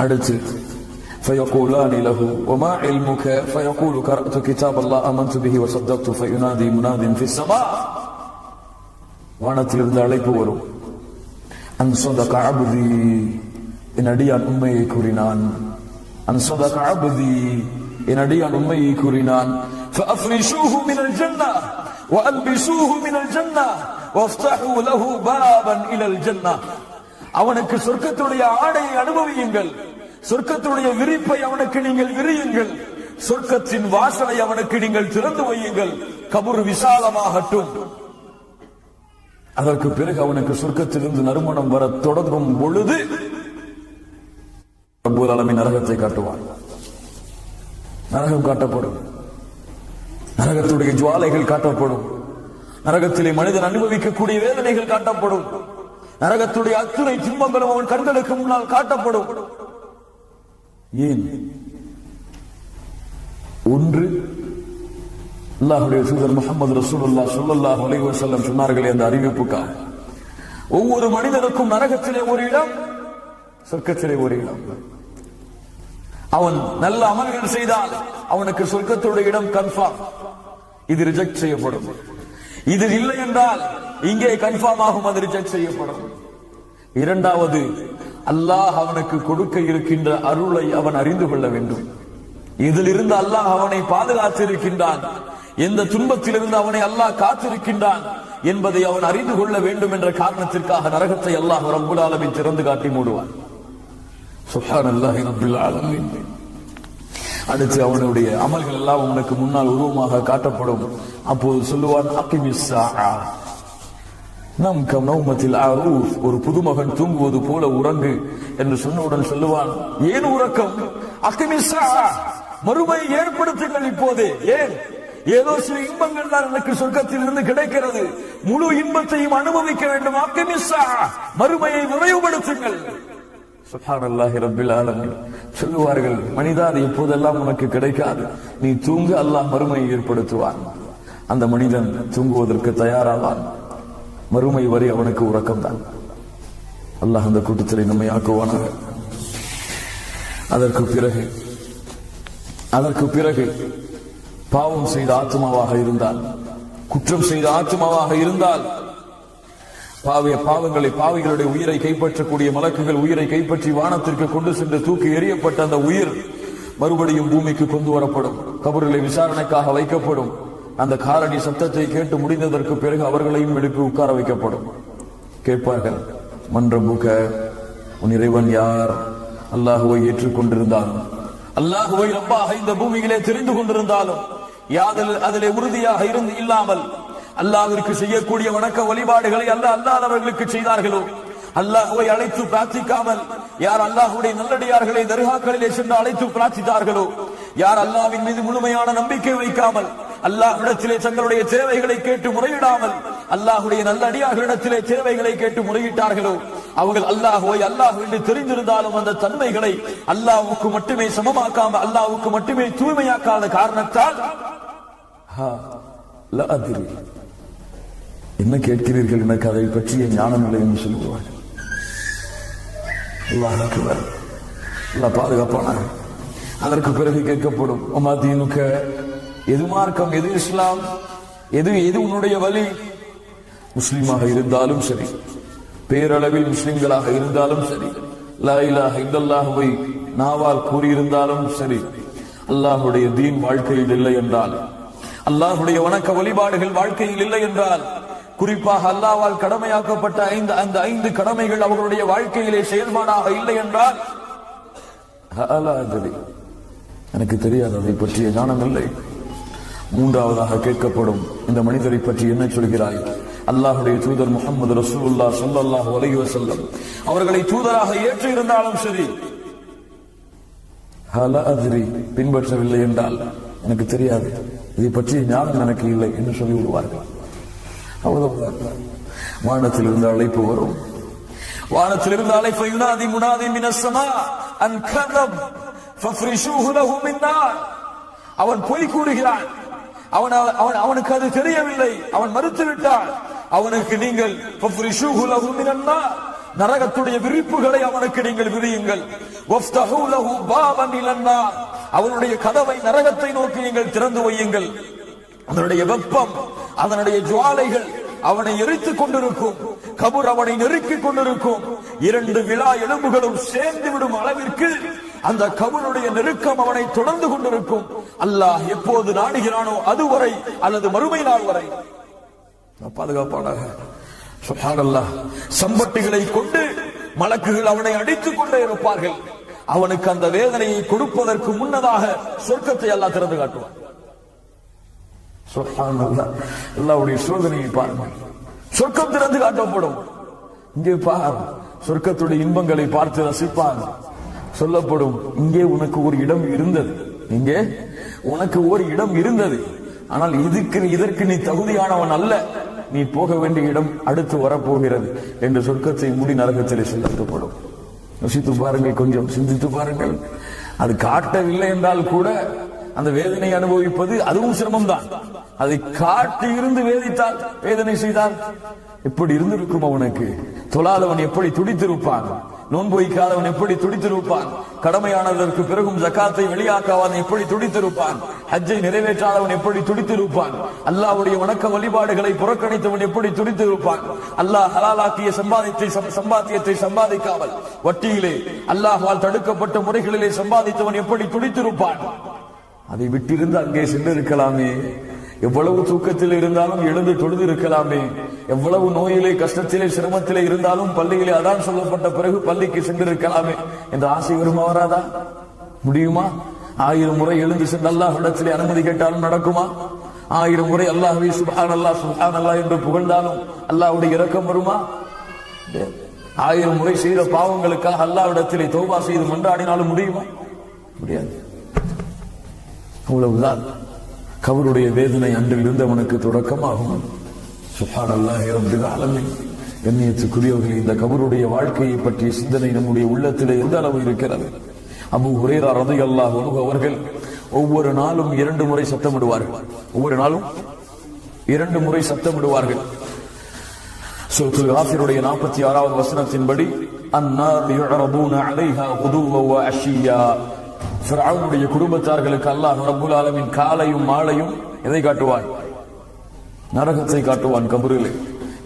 அடுத்து فيقولان له وما علمك فيقول قرأت كتاب الله آمنت به وصدقت فينادي مناد في السماء, வானத்திலிருந்து அழைப்பு வரும், அன் صدق عبدي, என் அடியான் உண்மையை கூறினான், அன் صدق عبدي, என் அடியான் உண்மையை கூறினான். فَأَفْرِشُوهُ مِنَ الْجَنَّةِ وَأَلْبِسُوهُ مِنَ الْجَنَّةِ وَافْتَحُوا لَهُ بَابًا إِلَى الْجَنَّةِ. அவனுக்கு சொர்க்கத்துடைய ஆடையை அனுபவியுங்கள், சொர்க்கத்துடைய விரிப்பை அவனுக்கு நீங்கள் விரியுங்கள், சொர்க்கத்தின் வாசலை அவனுக்கு நீங்கள் திறந்து வையுங்கள், கபர் விசாலமாகட்டும். அதற்கு பிறகு அவனுக்கு சொர்க்கத்திலிருந்து நறுமணம் வர தொடங்கும் பொழுது ரப்பல் ஆலமீன் நரகத்தை காட்டுவான். நரகம் காட்டப்படும், நரகத்துடைய ஜுவாலைகள் காட்டப்படும், நரகத்திலே மனிதன் அனுபவிக்கக்கூடிய வேதனைகள் காட்டப்படும், நரகத்துடைய அத்துணை துன்பங்களும் அவன் கண்களுக்கு முன்னால் காட்டப்படும். ஏன்? ஒன்று, அல்லாஹ்வுடைய தூதர் முஹம்மது ரசூலுல்லாஹ் ஸல்லல்லாஹு அலைஹி வஸல்லம் சொன்னார்களே அந்த அறிவிப்புக்காக. ஒவ்வொரு மனிதனுக்கும் நரகத்திலே ஒரு இடம், சொர்க்கத்திலே ஒரு இடம். அவன் நல்ல அமல்கள் செய்தால் அவனுக்கு சொர்க்கத்துடைய இடம் கன்ஃபார்ம், இது ரிஜெக்ட் செய்யப்படும். இது இல்லை என்றால் இங்கே கன்ஃபார்ம் ஆகும், அது ரிஜெக்ட் செய்யப்படும். இரண்டாவது, அல்லாஹ் அவனுக்கு கொடுக்க இருக்கின்ற அருளை அவன் அறிந்து கொள்ள வேண்டும். இதிலிருந்து அல்லாஹ் அவனை பாதுகாத்திருக்கின்றான், எந்த துன்பத்திலிருந்து அவனை அல்லாஹ் காத்திருக்கின்றான் என்பதை அவன் அறிந்து கொள்ள வேண்டும் என்ற காரணத்திற்காக நரகத்தை அல்லாஹ் ரப்பல் ஆலமீன் திறந்து காட்டி மூடுவான். சுப்ஹானல்லாஹி ரப்பில் ஆலமீன். அடுத்து அவனுடைய அமல்கள் எல்லாம் அவனுக்கு முன்னால் உருவமாக காட்டப்படும். அப்போது சொல்லுவான், அகிமிஸ் ஸாஆ நம் கம் நௌமத்தில் அரூஃப், ஒரு புதுமகன் தூங்குவது போல உறங்கு என்று சொன்னவுடன் சொல்லுவான், ஏன் உறக்கம்? அகிமிஸ் ஸாஆ, மறுமையை ஏற்படுத்துங்கள் இப்போதே. ஏன்? ஏதோ சில இன்பங்கள் தான் எனக்கு சொர்க்கத்தில் இருந்து கிடைக்கிறது, முழு இன்பத்தையும் அனுபவிக்க வேண்டும். அகிமிஸ் ஸாஆ, மறுமையை விரைவுபடுத்துங்கள். சுப்ஹானல்லாஹி ரப்பில் ஆலமீன். சொல்லுவார்கள், மனிதா, அது எப்போதெல்லாம் உனக்கு கிடைக்காது, நீ தூங்கு, அல்லாஹ் மறுமையை ஏற்படுத்துவான். அந்த மனிதன் தூங்குவதற்கு தயாராவான். மறுமை வரை அவனுக்கு உறக்கம் தான். அல்லாஹ் அந்த கூட்டத்திலே நம்மை ஆக்குவானாக. அதற்கு பிறகு பாவம் செய்த ஆத்மாவாக இருந்தால், குற்றம் செய்த ஆத்மாவாக இருந்தால், பாவிகளுடைய உயிரை கைப்பற்றக்கூடிய மலக்குகள் உயிரை கைப்பற்றி வானத்திற்கு கொண்டு சென்று தூக்கி எறியப்பட்ட அந்த உயிர் மறுபடியும் பூமிக்கு கொண்டு வரப்படும், கபரிலே விசாரணைக்காக வைக்கப்படும். அந்த காலடி சத்தத்தை கேட்டு முடிந்ததற்கு பிறகு அவர்களையும் எழுப்பி உட்கார வைக்கப்படும். கேட்பார்கள், மன்றபுக, உன் இறைவன் யார்? அல்லாஹுவை ஏற்றுக்கொண்டிருந்தாலும், அல்லாஹுவை ரப்பாக இந்த பூமியிலே தெரிந்து கொண்டிருந்தாலும், அதிலே உறுதியாக இல்லாமல் அல்லாஹ்விற்கு செய்யக்கூடிய வணக்க வழிபாடுகளை அல்லாதவர்களுக்கு செய்தார்களோ, அல்லாஹ்வை அழைத்து பிரார்த்திக்காமல் யார் அல்லாஹ்வுடைய நல்லடியார்களை தர்காக்களிலே சென்று அழைத்து பிரார்த்தித்தார்களோ, யார் அல்லாஹ்வின் மீது முழுமையான நம்பிக்கை வைக்காமல் அல்லாஹ்விடத்திலே தங்களுடைய தேவைகளை கேட்டு முறையிடாமல் அல்லாஹ்வுடைய நல்லடியார்களிடத்திலே தேவைகளை கேட்டு முறையிட்டார்களோ, அவர்கள் அல்லாஹ் என்று தெரிந்திருந்தாலும் அந்த தன்மைகளை அல்லாஹ்வுக்கு மட்டுமே சமமாக்காமல், அல்லாஹ்வுக்கு மட்டுமே தூய்மையாக்காத காரணத்தால் என்ன கேட்கிறீர்கள், எனக்கு அதை பற்றிய ஞானம் இல்லை என்று சொல்லுவார்கள். அல்லாஹ் பாதுகாப்பானாக. அதற்கு பிறகு கேட்கப்படும், உமாதீனுக்க, எது மார்க்கம், எது இஸ்லாம், எது உன்னுடைய வழி? முஸ்லிமாக இருந்தாலும் சரி, பேரளவில் முஸ்லிம்களாக இருந்தாலும் சரி, லா இலாஹ இல்லல்லாஹுவை நாவால் கூறியிருந்தாலும் சரி, அல்லாஹ்வுடைய தீன் வாழ்க்கையில் இல்லை என்றால், அல்லாஹ்வுடைய வணக்க வழிபாடுகள் வாழ்க்கையில் இல்லை என்றால், குறிப்பாக அல்லாஹ்வால் கடமையாக்கப்பட்ட அந்த 5 கடமைகள் அவர்களுடைய வாழ்க்கையிலே செயல்பாடாக இல்லை என்றால், எனக்கு தெரியாது, அதை பற்றிய ஞானம் இல்லை. மூன்றாவதாக கேட்கப்படும், இந்த மனிதரை பற்றி என்ன சொல்கிறாய்? அல்லாஹ்வுடைய தூதர் முஹம்மது ரசூலுல்லாஹ் ஸல்லல்லாஹு அலைஹி வஸல்லம் அவர்களை தூதராக ஏற்று இருந்தாலும் சரி, பின்பற்றவில்லை என்றால், எனக்கு தெரியாது, இதை பற்றிய ஞானம் எனக்கு இல்லை என்று சொல்லி விடுவார்கள். அவ்வளவுதான். வானத்திலிருந்து அழைப்பு வரும். வானத்திலிருந்து அழைப்பு, யுனாதி முனாதி மினஸ் ஸமா அன் கதப் ஃபஃப்ரிஷூஹு லஹு மின் நார். அவன் பொய் கூறுகிறான், அவனுக்கு அது தெரியவில்லை, அவன் மறுத்து விட்டான். அவனுக்கு நீங்கள் ஃபஃப்ரிஷூஹு லஹு மினன் நார், நரகத்துடைய விரிப்புகளை அவனுக்கு நீங்கள் விரியுங்கள். வஃப்தஹூ லஹு பாபன் இலன் நார், அவனுடைய கதவை நரகத்தை நோக்கி நீங்கள் திறந்து வையுங்கள். அதனுடைய வெப்பம், அதனுடைய ஜுவாலைகள் அவனை எரித்துக் கொண்டிருக்கும். கபர் அவனை நெருக்கிக் கொண்டிருக்கும். 2 விழா எலும்புகளும் சேர்ந்து விடும் அளவிற்கு அந்த கபருடைய நெருக்கம் அவனை தொடர்ந்து கொண்டிருக்கும். அல்லாஹ் எப்போது நாடுகிறானோ அதுவரை அல்லது மறுமை நாள் வரை பாதுகாப்பானாக. சுப்ஹானல்லாஹ். சம்பட்டிகளை கொண்டு மலக்குகள் அவனை அடித்துக் கொண்டே இருப்பார்கள். அவனுக்கு அந்த வேதனையை கொடுப்பதற்கு முன்னதாக சொர்க்கத்தை அல்லாஹ் திறந்து காட்டுவான். சுப்ஹானல்லாஹ். அல்லாஹ்வுடைய சோதனையை பாருங்கள். சொர்க்கம் திறந்து காட்டப்படும். இங்கே பார், சொர்க்கத்துடைய இன்பங்களை பார்த்து ரசிப்பான். சொல்லப்படும், இங்கே உனக்கு ஒரு இடம் இருந்தது, இங்கே உனக்கு ஒரு இடம் இருந்தது, ஆனால் இதற்கு நீ தகுதியானவன் அல்ல, நீ போக வேண்டிய இடம் அடுத்து வரப்போகிறது என்று சொர்க்கத்தை மூடி நரகத்திலே சொல்லப்படும். யோசித்து பாருங்கள், கொஞ்சம் சிந்தித்து பாருங்கள். அது காட்டவில்லை என்றால் கூட அந்த வேதனை அனுபவிப்பது அதுவும் சிரமம்தான். அதை காட்டி இருந்து வேதித்தால், வேதனை செய்தால் எப்படி இருந்திருக்கும் அவனுக்கு? தொழாதவன் எப்படி துடித்திருப்பான்? நோன்பு வைக்காதவன் எப்படி துடித்திருப்பான்? கடமையானதற்கு பிறகும் ஜகாத்தை வெளியாக்காதவன் எப்படி துடித்திருப்பான்? ஹஜ்ஜை நிறைவேற்றாதவன் எப்படி துடித்திருப்பான்? அல்லாஹ்வுடைய வணக்க வழிபாடுகளை புறக்கணித்தவன் எப்படி துடித்திருப்பான்? அல்லாஹ் ஹலாலாக்கிய சம்பாத்தியத்தை சம்பாதிக்காமல் வட்டியிலே அல்லாஹ்வால் தடுக்கப்பட்ட முறைகளிலே சம்பாதித்தவன் எப்படி துடித்திருப்பான்? அதை விட்டிருந்து அங்கே சென்று இருக்கலாமே. எவ்வளவு தூக்கத்தில் இருந்தாலும் எழுந்து தொழுது இருக்கலாமே. எவ்வளவு நோயிலே, கஷ்டத்திலே, சிரமத்திலே இருந்தாலும் பள்ளியிலே அதான் சொல்லப்பட்ட பிறகு பள்ளிக்கு சென்றிருக்கலாமே என்ற ஆசை வருமா? வராதா? முடியுமா? 1000 முறை எழுந்து சென்று அல்லாஹ்விடத்திலே அனுமதி கேட்டாலும் நடக்குமா? 1000 முறை அல்லாஹ்வை சுப்ஹானல்லாஹ் சுப்ஹானல்லாஹ் என்று புகழ்ந்தாலும் அல்லாஹ்வுடைய இரக்கம் வருமா? 1000 முறை செய்த பாவங்களுக்காக அல்லாஹ்விடத்திலே தௌபா செய்து மன்றாடினாலும் முடியுமா? முடியாது. அவ்வளவுதான். கபருடைய வேதனை அன்றில் இருந்தவனுக்கு தொடக்கமாகும். சுப்ஹானல்லாஹி ரப்பில் ஆலமீன். கண்ணியத்துக்குரியவர்களே, இந்த கபருடைய வாழ்க்கையை பற்றிய சிந்தனை நம்முடைய உள்ளத்திலே எந்த அளவு இருக்கிறது? அபூ ஹுரைரா ரலியல்லாஹு அன்ஹு அவர்கள் ஒவ்வொரு நாளும் 2 முறை சத்தமிடுவார்கள். ஒவ்வொரு நாளும் 2 முறை சத்தமிடுவார்கள். சூரத்துல் காஃபிருடைய 46வது வசனத்தின்படி, அன்னார் யுஅரதுன அலைஹா குதுவன் வ அஷியா. ஃபிரௌனுடைய குடும்பத்தார்களுக்கு அல்லாஹ் ரப்பல் ஆலமீன் காலையும் மாலையும் எதை காட்டுவான்? நரகத்தை காட்டுவான் கபரிலே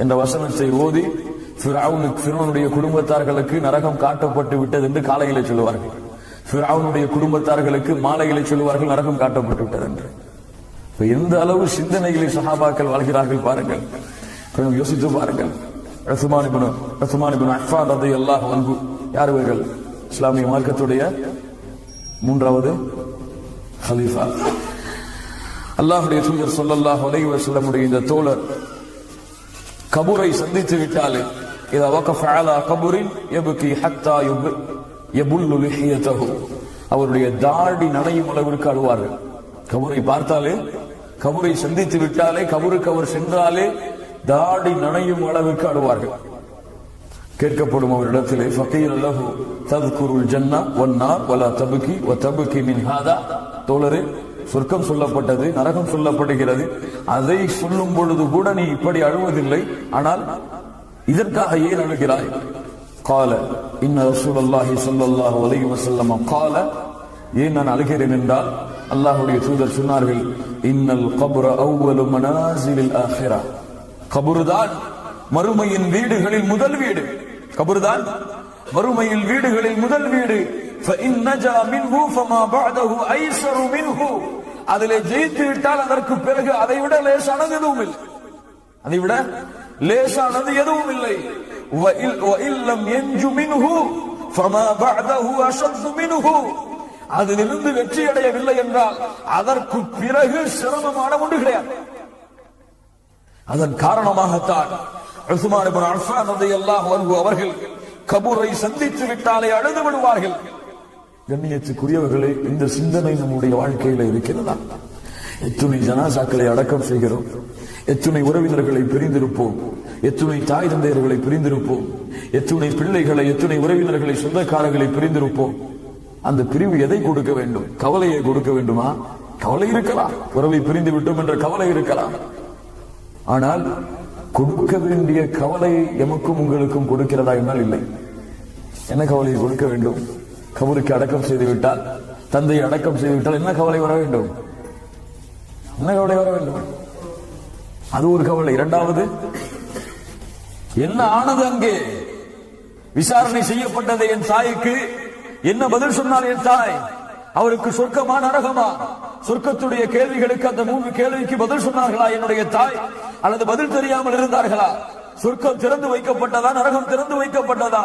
என்ற வசனத்தை ஓதி ஃபிரௌனுடைய குடும்பத்தார்களுக்கு நரகம் காட்டப்பட்டு விட்டது என்று காலையிலே சொல்லுவார்கள். ஃபிரௌனுடைய குடும்பத்தார்களுக்கு மாலையிலே சொல்லுவார்கள் நரகம் காட்டப்பட்டு விட்டது என்று. எந்த அளவு சிந்தனைகளை சஹாபாக்கள் வாழ்கிறார்கள் பாருங்கள். கொஞ்சம் யோசித்து பாருங்கள். உஸ்மான் இப்னு அஃபான் ரலியல்லாஹு அன்ஹு யார் இவர்கள்? இஸ்லாமிய மார்க்கத்துடைய 3வது ஹலீஃபா. அல்லாஹ்வுடைய தூதர் ஸல்லல்லாஹு அலைஹி வஸல்லம் உடைய இந்த தோழர் கபரை சந்தித்து விட்டாலே, இதா வகஃப அலா கபரின் யப்கி ஹத்தா யபுல்லு லிஹியதஹு, அவருடைய தாடி நனையும் அளவிற்கு அழுவார்கள். கபரை பார்த்தாலே, கபரை சந்தித்து விட்டாலே, கபருக்கு அவர் சென்றாலே தாடி நனையும் அளவிற்கு அழுவார்கள். கேட்கப்படும் அவரிடத்திலே, ஃபகீல் லஹு தذ்குருல் ஜன்னah வன் நார் வலா தப்கி வ தப்கி மின் ஹாதா. தோழரே, சொர்க்கம் சொல்லப்பட்டது, நரகம் சொல்லப்படுகிறது, அதை சொல்லும் பொழுது கூட நீ இப்படி அழுவதில்லை, ஆனால் இதற்காக ஏன் அழுகிறாய்? قال ان رسول الله صلى الله عليه وسلم قال, ஏன் நான் அழுகிறேன் என்றால் அல்லாஹ்வுடைய தூதர் சொன்னார்கள், இன்னல் கப்ர அவ்வலு மனாசிலில் ஆখিরা. கபர்தான் மறுமையின் வீடுகளில் முதல் வீடு. கபர்தான் மறுமையில் வீடுகளில் முதல் வீடு. فإن نجا منه فما بعده أيسر منه. அதிலே ஜெயித்து விட்டால் அதற்கு பிறகு அதைவிட லேசானது எதுவும் இல்லை. அதைவிட லேசானது எதுவும் இல்லை. وإن لم ينج منه فما بعده أشد منه. அதிலிருந்து வெற்றி அடையவில்லை என்றால் அதற்கு பிறகு சிரமமான ஒன்று கிடையாது. அதன் காரணமாகத்தான் உஸ்மான் இப்னு அஃபான் ரலியல்லாஹு அன்ஹு அவர்கள் கபரை சந்தித்து விட்டாலே அழுது விடுவார்கள். கண்ணியத்துக்குரியவர்களே, இந்த சிந்தனை நம்முடைய வாழ்க்கையில இருக்கிறதா? எத்துணை ஜனாசாக்களை அடக்கம் செய்கிறோம், எத்துணை உறவினர்களை பிரிந்திருப்போம், எத்துணை தாய் தந்தையர்களை பிரிந்திருப்போம், எத்துணை பிள்ளைகளை, எத்துணை உறவினர்களை, சொந்தக்காரர்களை பிரிந்திருப்போம். அந்த பிரிவு எதை கொடுக்க வேண்டும்? கவலையை கொடுக்க வேண்டுமா? கவலை இருக்கலாம், உறவை பிரிந்து விட்டோம் என்ற கவலை இருக்கலாம். ஆனால் கொடுக்க வேண்டிய கவலை எமக்கும் உங்களுக்கும் கொடுக்கிறதா என்றால் இல்லை. என்ன கவலையை கொடுக்க வேண்டும்? கபருக்கு அடக்கம் செய்து விட்டால், தந்தையை அடக்கம் செய்து விட்டால் என்ன கவலை வர வேண்டும்? என்ன கவலை வர வேண்டும்? அது ஒரு கவலை. இரண்டாவது, என்ன ஆனது அங்கே? விசாரணை செய்யப்பட்டது என் தாய்க்கு என்ன பதில் சொன்னார் என் தாய்? அவருக்கு சொர்க்கமா நரகமா? சொர்க்கத்துடைய கேள்விகளுக்கு அந்த 3 கேள்விக்கு பதில் சொன்னார்களா என்னுடைய தாய், அல்லது பதில் தெரியாமல் இருந்தார்களா? சொர்க்கம் திறந்து வைக்கப்பட்டதா, நரகம் திறந்து வைக்கப்பட்டதா,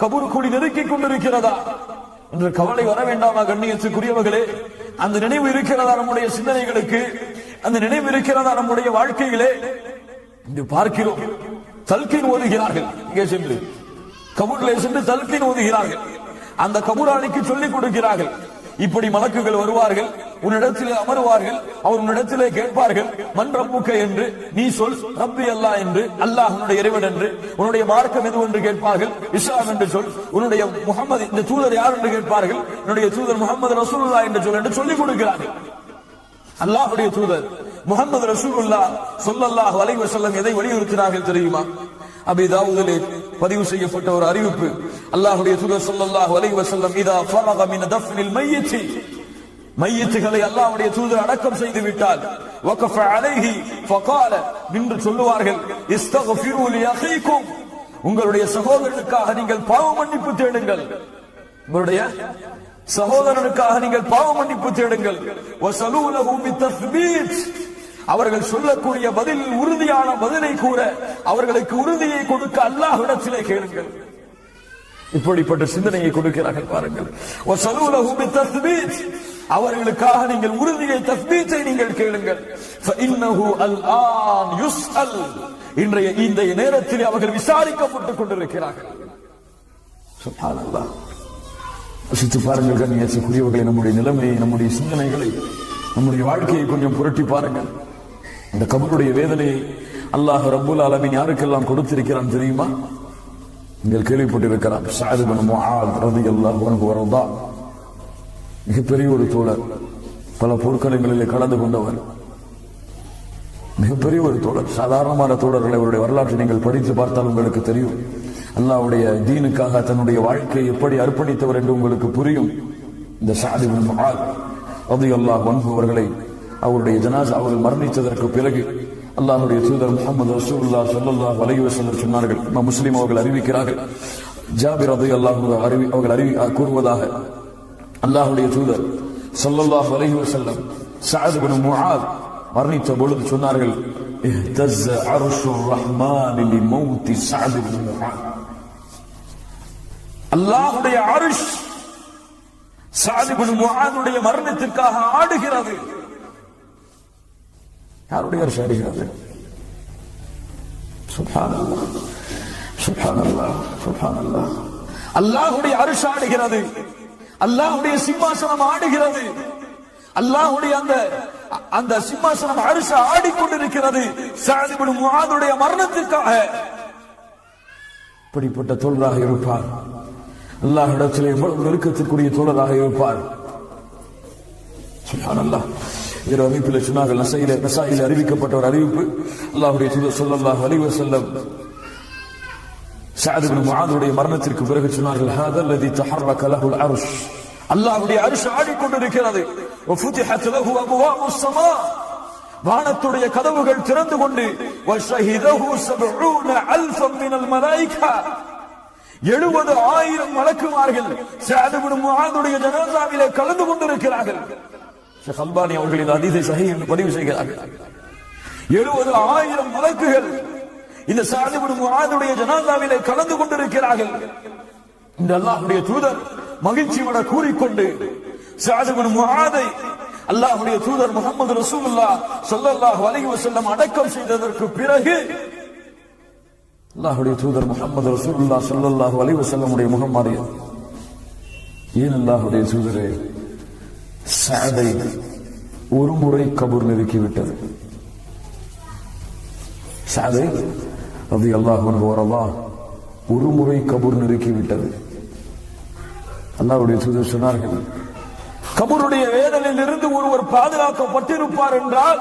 கபூர் கூடி நெருக்கிக் கொண்டிருக்கிறதா என்று கவலை வர வேண்டாமா கண்ணியத்துக்குரியவர்களே? அந்த நினைவு இருக்கிறதா நம்முடைய சிந்தனைகளுக்கு? அந்த நினைவு இருக்கிறதா நம்முடைய வாழ்க்கையிலே? இன்று பார்க்கிறோம், தல்கீன் ஓதுகிறார்கள். இங்கே சென்று கபூரிலே சென்று தல்கீன் ஓதுகிறார்கள். அந்த கபூராளிக்கு சொல்லிக் கொடுக்கிறார்கள், இப்படி மலக்குகள் வருவார்கள், உன்னிடத்திலே அமருவார்கள், அவர் உன்னிடத்திலே கேட்பார்கள் மன் ரப்புக்க என்று, நீ சொல் ரப்பி அல்லாஹ் என்று, அல்லாஹ் உன்னுடைய இறைவன் என்று. உன்னுடைய மார்க்கம் எது என்று கேட்பார்கள், இஸ்லாம் என்று சொல். உன்னுடைய முகமது, இந்த தூதர் யார் என்று கேட்பார்கள், உன்னுடைய தூதர் முகமது ரசூலுல்லாஹ் என்று சொல் என்று சொல்லிக் கொடுக்கிறார்கள். அல்லாஹ்வுடைய தூதர் முகமது ரசூலுல்லாஹ் ஸல்லல்லாஹு அலைஹி வஸல்லம் எதை வலியுறுத்தினார்கள் தெரியுமா? அபீ தாவூதிலே பதிவு செய்யப்பட்ட ஒரு அறிவிப்பு, அல்லாஹ்வுடைய தூதர் ஸல்லல்லாஹு அலைஹி வஸல்லம் இதா ஃபரக மின் தஃப்னில் மையித், மையத்துகளை அல்லாஹ்வுடைய தூதர் அடக்கம் செய்து விட்டால் வகஃப அலைஹி ஃபகால, நின்று சொல்லுவார்கள், இஸ்தக்ஃபிரு லி அஹீக்கும், உங்களுடைய சகோதரனுக்காக நீங்கள் பாவ மன்னிப்பு தேடுங்கள், உங்களுடைய சகோதரனுக்காக நீங்கள் பாவ மன்னிப்பு தேடுங்கள். வஸலூ லஹு பித்தஸ்பீத், அவர்கள் சொல்லக்கூடிய பதில் உறுதியான பதிலை கூற அவர்களுக்கு உறுதியை கொடுக்க அல்லாஹ்விடத்திலே கேளுங்கள். இப்படிப்பட்ட சிந்தனையை கொடுக்கிறார்கள் பாருங்கள். வஸலூ லஹு பித்தஸ்பீத், அவர்களுக்காக நீங்கள் உறுதியை, தஸ்பீத்தை நீங்கள் கேளுங்கள். ஃபஇன்னஹு அல்ஆன் யுஸ்அல், இன்றைய இந்த நேரத்தில் அவர்கள் விசாரிக்கப்பட்டுக் கொண்டிருக்கிறார்கள். சுப்ஹானல்லாஹ். யோசித்து பாருங்கள் கண்ணியத்துக்குரியவர்களை, நம்முடைய நிலைமையை, நம்முடைய சிந்தனைகளை, நம்முடைய வாழ்க்கையை கொஞ்சம் புரட்டி பாருங்கள். இந்த கபருடைய வேதனையை அல்லாஹ் ரப்புல் ஆலமீன் யாருக்கெல்லாம் கொடுத்திருக்கிறான் தெரியுமா? நீங்கள் கேள்விப்பட்டிருக்கிறார். ஸஅத் இப்னு முஆத் ரலியல்லாஹு அன்ஹு வர்தா, மிகப்பெரிய ஒரு தோழர், பல போர்க்களங்களிலே கலந்து கொண்டவர், மிகப்பெரிய ஒரு தோழர். சாதாரணமான தோழர்களை அவருடைய வரலாற்றை நீங்கள் படித்து பார்த்தால் உங்களுக்கு தெரியும். அல்லாஹ்வுடைய தீனுக்காக தன்னுடைய வாழ்க்கையை எப்படி அர்ப்பணித்தவர் என்று உங்களுக்கு புரியும். இந்த ஸஅத் இப்னு முஆத் ரலியல்லாஹு அன்ஹு அவர்களை, அவருடைய ஜனாஸா, அவர்கள் மரணித்ததற்கு பிறகு அல்லாஹ்வுடைய தூதர் முஹம்மது ரசூலுல்லாஹ் ஸல்லல்லாஹு அலைஹி வஸல்லம் சொன்னார்கள், முஸ்லிம் அவர்கள் அறிவிக்கிறார்கள், ஜாபிர் ரலியல்லாஹு அன்ஹு அவர்கள் கூறுவதாக, அல்லாஹ்வுடைய தூதர் ஸல்லல்லாஹு அலைஹி வஸல்லம் ஸஅத் இப்னு முஆத் மரணித்த பொழுது சொன்னார்கள், இஹ்தஸ்ஸ அர்ஷுர் ரஹ்மான் லிமௌத் ஸஅத் இப்னு முஆத், அல்லாஹ்வுடைய அர்ஷ் ஸஅத் இப்னு முஆதுடைய மரணத்திற்காக ஆடுகிறது. யாருடைய அர்ஷ் ஆடுகிறது? சுப்ஹானல்லாஹ், சுப்ஹானல்லாஹ், சுப்ஹானல்லாஹ். அல்லாஹ்வுடைய அர்ஷ் ஆடுகிறது, அல்லாஹ்வுடைய சிம்மாசனம் ஆடுகிறது, அல்லாஹ்வுடைய அந்த சிம்மாசனம் அர்ஷ் ஆடிக்கொண்டிருக்கிறது ஸஅத் இப்னு முஆதுடைய மரணத்திற்காக. இப்படிப்பட்ட தோழராக இருப்பார், அல்லாஹ்விடத்திலே எவ்வளவு நெருக்கத்திற்குரிய தோழராக இருப்பார். சுப்ஹானல்லாஹ். வேறு அறிவிப்பில் சொன்னார்கள், நசாயில அறிவிக்கப்பட்ட ஒரு அறிவிப்பு, அல்லாஹ்வுடைய தூதர் ஸல்லல்லாஹு அலைஹி வஸல்லம் ஸஅத் இப்னு முஆதுடைய மரணத்திற்கு பிறகு சொன்னார்கள், ஹாதல் லதி தஹர்ரக லஹுல் அர்ஷ், அல்லாஹ்வுடைய அர்ஷ் ஆடிக்கொண்டிருக்கிறது. வஃபுதிஹத் லஹு அப்வாபுஸ் ஸமா, வானத்துடைய கதவுகள் திறந்து கொண்டு, வஷஹிதஹு 70,000 மினல் மலாயிகா, 70,000 மலக்குமார்கள் ஸஅத் இப்னு முஆதுடைய ஜனாஸாவிலே கலந்து கொண்டிருக்கிறார்கள். ஷேக் அல்பானி அவர்கள் இந்த ஹதீஸை சஹீஹ் என்று பதிவு செய்கிறார்கள். 70,000 மலக்குகள் இந்த ஸஅத் இப்னு முஆதுடைய ஜனாஸாவிலே கலந்து கொண்டிருக்கிறார்கள். இந்த அல்லாஹ்வுடைய தூதர் மகிழ்ச்சியோட கூறிக்கொண்டு ஸஅத் இப்னு முஆதை அல்லாஹ்வுடைய தூதர் முஹம்மது ரசூலுல்லாஹ் ஸல்லல்லாஹு அலைஹி வஸல்லம் அடக்கம் செய்ததற்கு பிறகு அல்லாஹ்வுடைய தூதர் முஹம்மது ரசூலுல்லாஹ் ஸல்லல்லாஹு அலைஹி வஸல்லம் உடைய முகம் மாறியது. ஏன் அல்லாஹ்வுடைய தூதரே, ஸஅதை ஒரு முறை கபூர் நெருக்கிவிட்டது. ஸஅதை ரலியல்லாஹு அன்ஹு வர்தா ஒரு முறை கபூர் நெருக்கிவிட்டது. அல்லாஹ்வுடைய தூதர் சொன்னார்கள், கபருடைய வேதனையில் இருந்து ஒருவர் பாதுகாக்கப்பட்டிருப்பார் என்றால்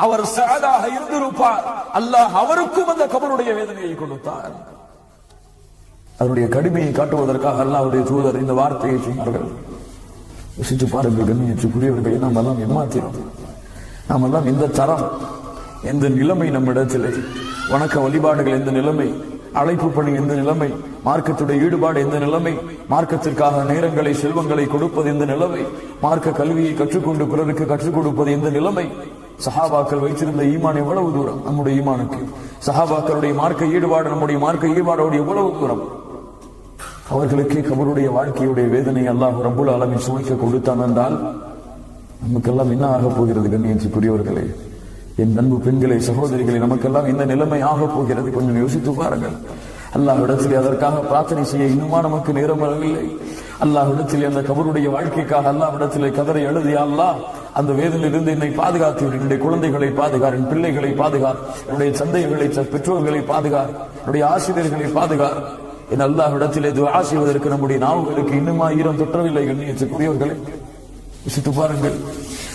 அவர் ஸஅதாக இருந்திருப்பார். அல்லாஹ் அவருக்கும் அந்த கபருடைய வேதனையை கொடுத்தார். அதனுடைய கடுமையை காட்டுவதற்காக அல்லாஹ்வுடைய தூதர் இந்த வார்த்தையை சொன்னார்கள். யோசித்து பாருங்கள் கண்ணியத்துக்குரியவர்களை, நாம் எல்லாம் ஏமாத்தினோம். நாம் எல்லாம் இந்த தரம், எந்த நிலைமை நம்மிடத்திலே, வணக்க வழிபாடுகள் எந்த நிலைமை, அழைப்பு பணி எந்த நிலைமை, மார்க்கத்துடைய ஈடுபாடு எந்த நிலைமை, மார்க்கத்திற்காக நேரங்களை செல்வங்களை கொடுப்பது எந்த நிலைமை, மார்க்க கல்வியை கற்றுக்கொண்டு பிறருக்கு கற்றுக் கொடுப்பது எந்த நிலைமை. சஹாபாக்கள் வைத்திருந்த ஈமான் எவ்வளவு தூரம் நம்முடைய ஈமானுக்கு, சஹாபாக்களுடைய மார்க்க ஈடுபாடு நம்முடைய மார்க்க ஈடுபாடோடு எவ்வளவு தூரம். அவர்களுக்கே கபருடைய வாழ்க்கையுடைய வேதனை அல்லாஹ் ரப்புல் ஆலமீன் சுமைக்க கொடுத்தான் என்றால் நமக்கெல்லாம் என்ன ஆக போகிறது? கண்ணியத்துக்குரியவர்களே, என் அன்பு பெண்களை, சகோதரிகளை, நமக்கெல்லாம் இந்த நிலைமை ஆக போகிறது. கொஞ்சம் யோசித்து பாருங்கள். அல்லாஹ்விடத்தில் அதற்காக பிரார்த்தனை செய்ய இன்னுமா நமக்கு நேரம் வரவில்லை? அல்லாஹ்விடத்தில் அந்த கபருடைய வாழ்க்கைக்காக அல்லாஹ்விடத்தில் கதரை எழுதிய அல்லாஹ் அந்த வேதனையிலிருந்து என்னை பாதுகாத்து, என்னுடைய குழந்தைகளை பாதுகார், என் பிள்ளைகளை பாதுகார், என்னுடைய சந்தைகளை, பெற்றோர்களை பாதுகார், என்னுடைய ஆசிரியர்களை பாதுகார். என் அல்லாஹ்விடத்திலே துஆ செய்வதற்கு நம்முடைய நாவுகளுக்கு இன்னுமா ஈரம் தொற்றவில்லை? கண்ணியத்துக்குரியவர்களை, யோசித்து பாருங்கள்.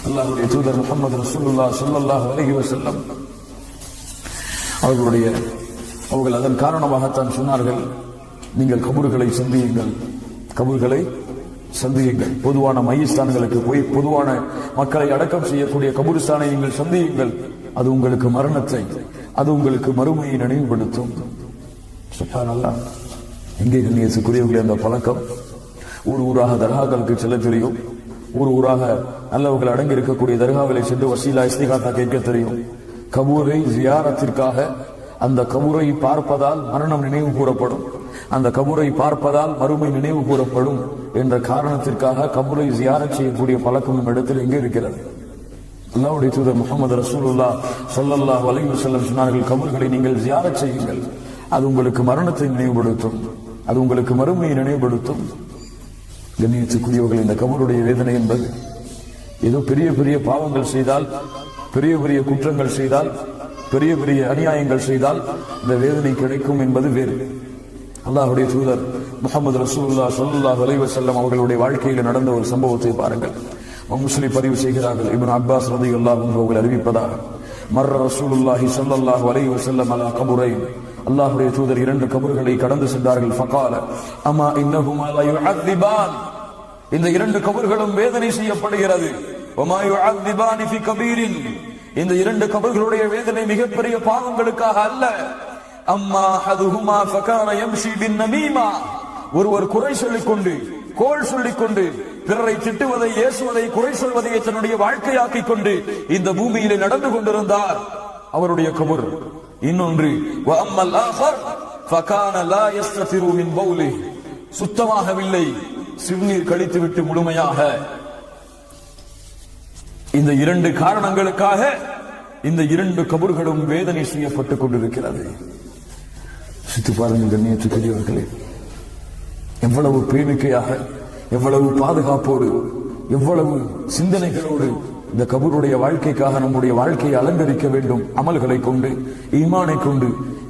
அல்லாஹ்வுடைய தூதர் முஹம்மது ரசூலுல்லாஹ் ஸல்லல்லாஹு அலைஹி வஸல்லம் அவர்கள் அதன் காரணமாகத்தான் சொன்னார்கள், நீங்கள் கபர்களை சந்தியுங்கள், கபர்களை சந்தியுங்கள். பொதுவான மையஸ்தான்களுக்கு போய் பொதுவான மக்களை அடக்கம் செய்யக்கூடிய கபூர்ஸ்தானை நீங்கள் சந்தியுங்கள். அது உங்களுக்கு மரணத்தை, அது உங்களுக்கு மறுமையை நினைவுபடுத்தும். சுப்ஹானல்லாஹ். எங்கே கண்ணியத்துக்குரியவர்களே அந்த பழக்கம்? ஊராக தர்காக்களுக்கு செல்ல தெரியும், ஊராக நல்லவர்கள் அடங்கி இருக்கக்கூடிய தர்காவிலை சென்று வசீலா இஸ்திகாத்தா கேட்க தெரியும். கபூரை ஜியாரத்திற்காக, அந்த கபூரை பார்ப்பதால் மரணம் நினைவு கூறப்படும், அந்த கபூரை பார்ப்பதால் மறுமை நினைவு கூறப்படும் என்ற காரணத்திற்காக கபூரை ஜியாரத் செய்யக்கூடிய பழக்கம் நம் இடத்தில் எங்கே இருக்கிறது? அல்லாஹ்வுடைய தூதர் முஹம்மது ரசூலுல்லாஹ் ஸல்லல்லாஹு அலைஹி வஸல்லம் சொன்னார்கள், கபூர்களை நீங்கள் ஜியாரத் செய்யுங்கள், அது உங்களுக்கு மரணத்தை நினைவுபடுத்தும், அது உங்களுக்கு மறுமையை நினைவுபடுத்தும். கண்ணியத்துக்குரியவர்கள், இந்த கபருடைய வேதனை என்பது ஏதோ பெரிய பெரிய பாவங்கள் செய்தால், பெரிய பெரிய குற்றங்கள் செய்தால், பெரிய பெரிய அநியாயங்கள் செய்தால் இந்த வேதனை கிடைக்கும் என்பது வேறு. அல்லாஹ்வுடைய தூதர் முஹம்மது ரசூலுல்லாஹ் ஸல்லல்லாஹு அலைஹி வஸல்லம் அவர்களுடைய வாழ்க்கையில் நடந்த ஒரு சம்பவத்தை பாருங்கள். முஸ்லிம் பதிவு செய்கிறார்கள், இப்னு அப்பாஸ் ரலியல்லாஹு அன்ஹு அவர்கள் அறிவிப்பதாக, மர்ர ரசூலுல்லாஹி ஸல்லல்லாஹு அலைஹி வஸல்லம் அலா கபுரைன், அல்லாஹ்வுடைய தூதர் இரண்டு கபர்களை கடந்து சென்றார்கள். ஃபகால அமா இன்னஹுமா லா யுஅذிபான், இந்த இரண்டு கபர்களும் வேதனை செய்யப்படுகிறது. வமா யுஅذிபானி ஃபி கபீரின், இந்த இரண்டு கபர்களுடைய வேதனை மிகப்பெரிய பாவங்களுக்காக அல்ல. அம்மா ஹதுஹுமா ஃபகான யம்ஷி பின் நமீமா, ஒருவர் குறை சொல்லிக் கொண்டு, கோள் சொல்லிக் கொண்டு, பிறரை திட்டுவதை, ஏசுவதை, குறை சொல்வதை தன்னுடைய வாழ்க்கையாக்கிக் கொண்டு இந்த பூமியிலே நடந்து கொண்டிருந்தார், அவருடைய கபர். இன்னொன்று வஅம்மல் ஆஃபர் ஃபகான லா யஸ்ததிரு மின் பௌலி, சுத்தமாகவில்லை, சிறுநீர் கழித்துவிட்டு முழுமையாக. இந்த இரண்டு காரணங்களுக்காக இந்த இரண்டு கபர்களும் வேதனை செய்யப்பட்டுக் கொண்டிருக்கிறது. சித்து பாருங்கள் கண்ணியத்துக்குரியவர்களே, எவ்வளவு பேணிக்கையாக, எவ்வளவு பாதுகாப்போடு, எவ்வளவு சிந்தனைகளோடு இந்த கபருடைய வாழ்க்கைக்காக நம்முடைய வாழ்க்கையை அலங்கரிக்க வேண்டும். அமல்களை கொண்டு, ஈமானை கொண்டு,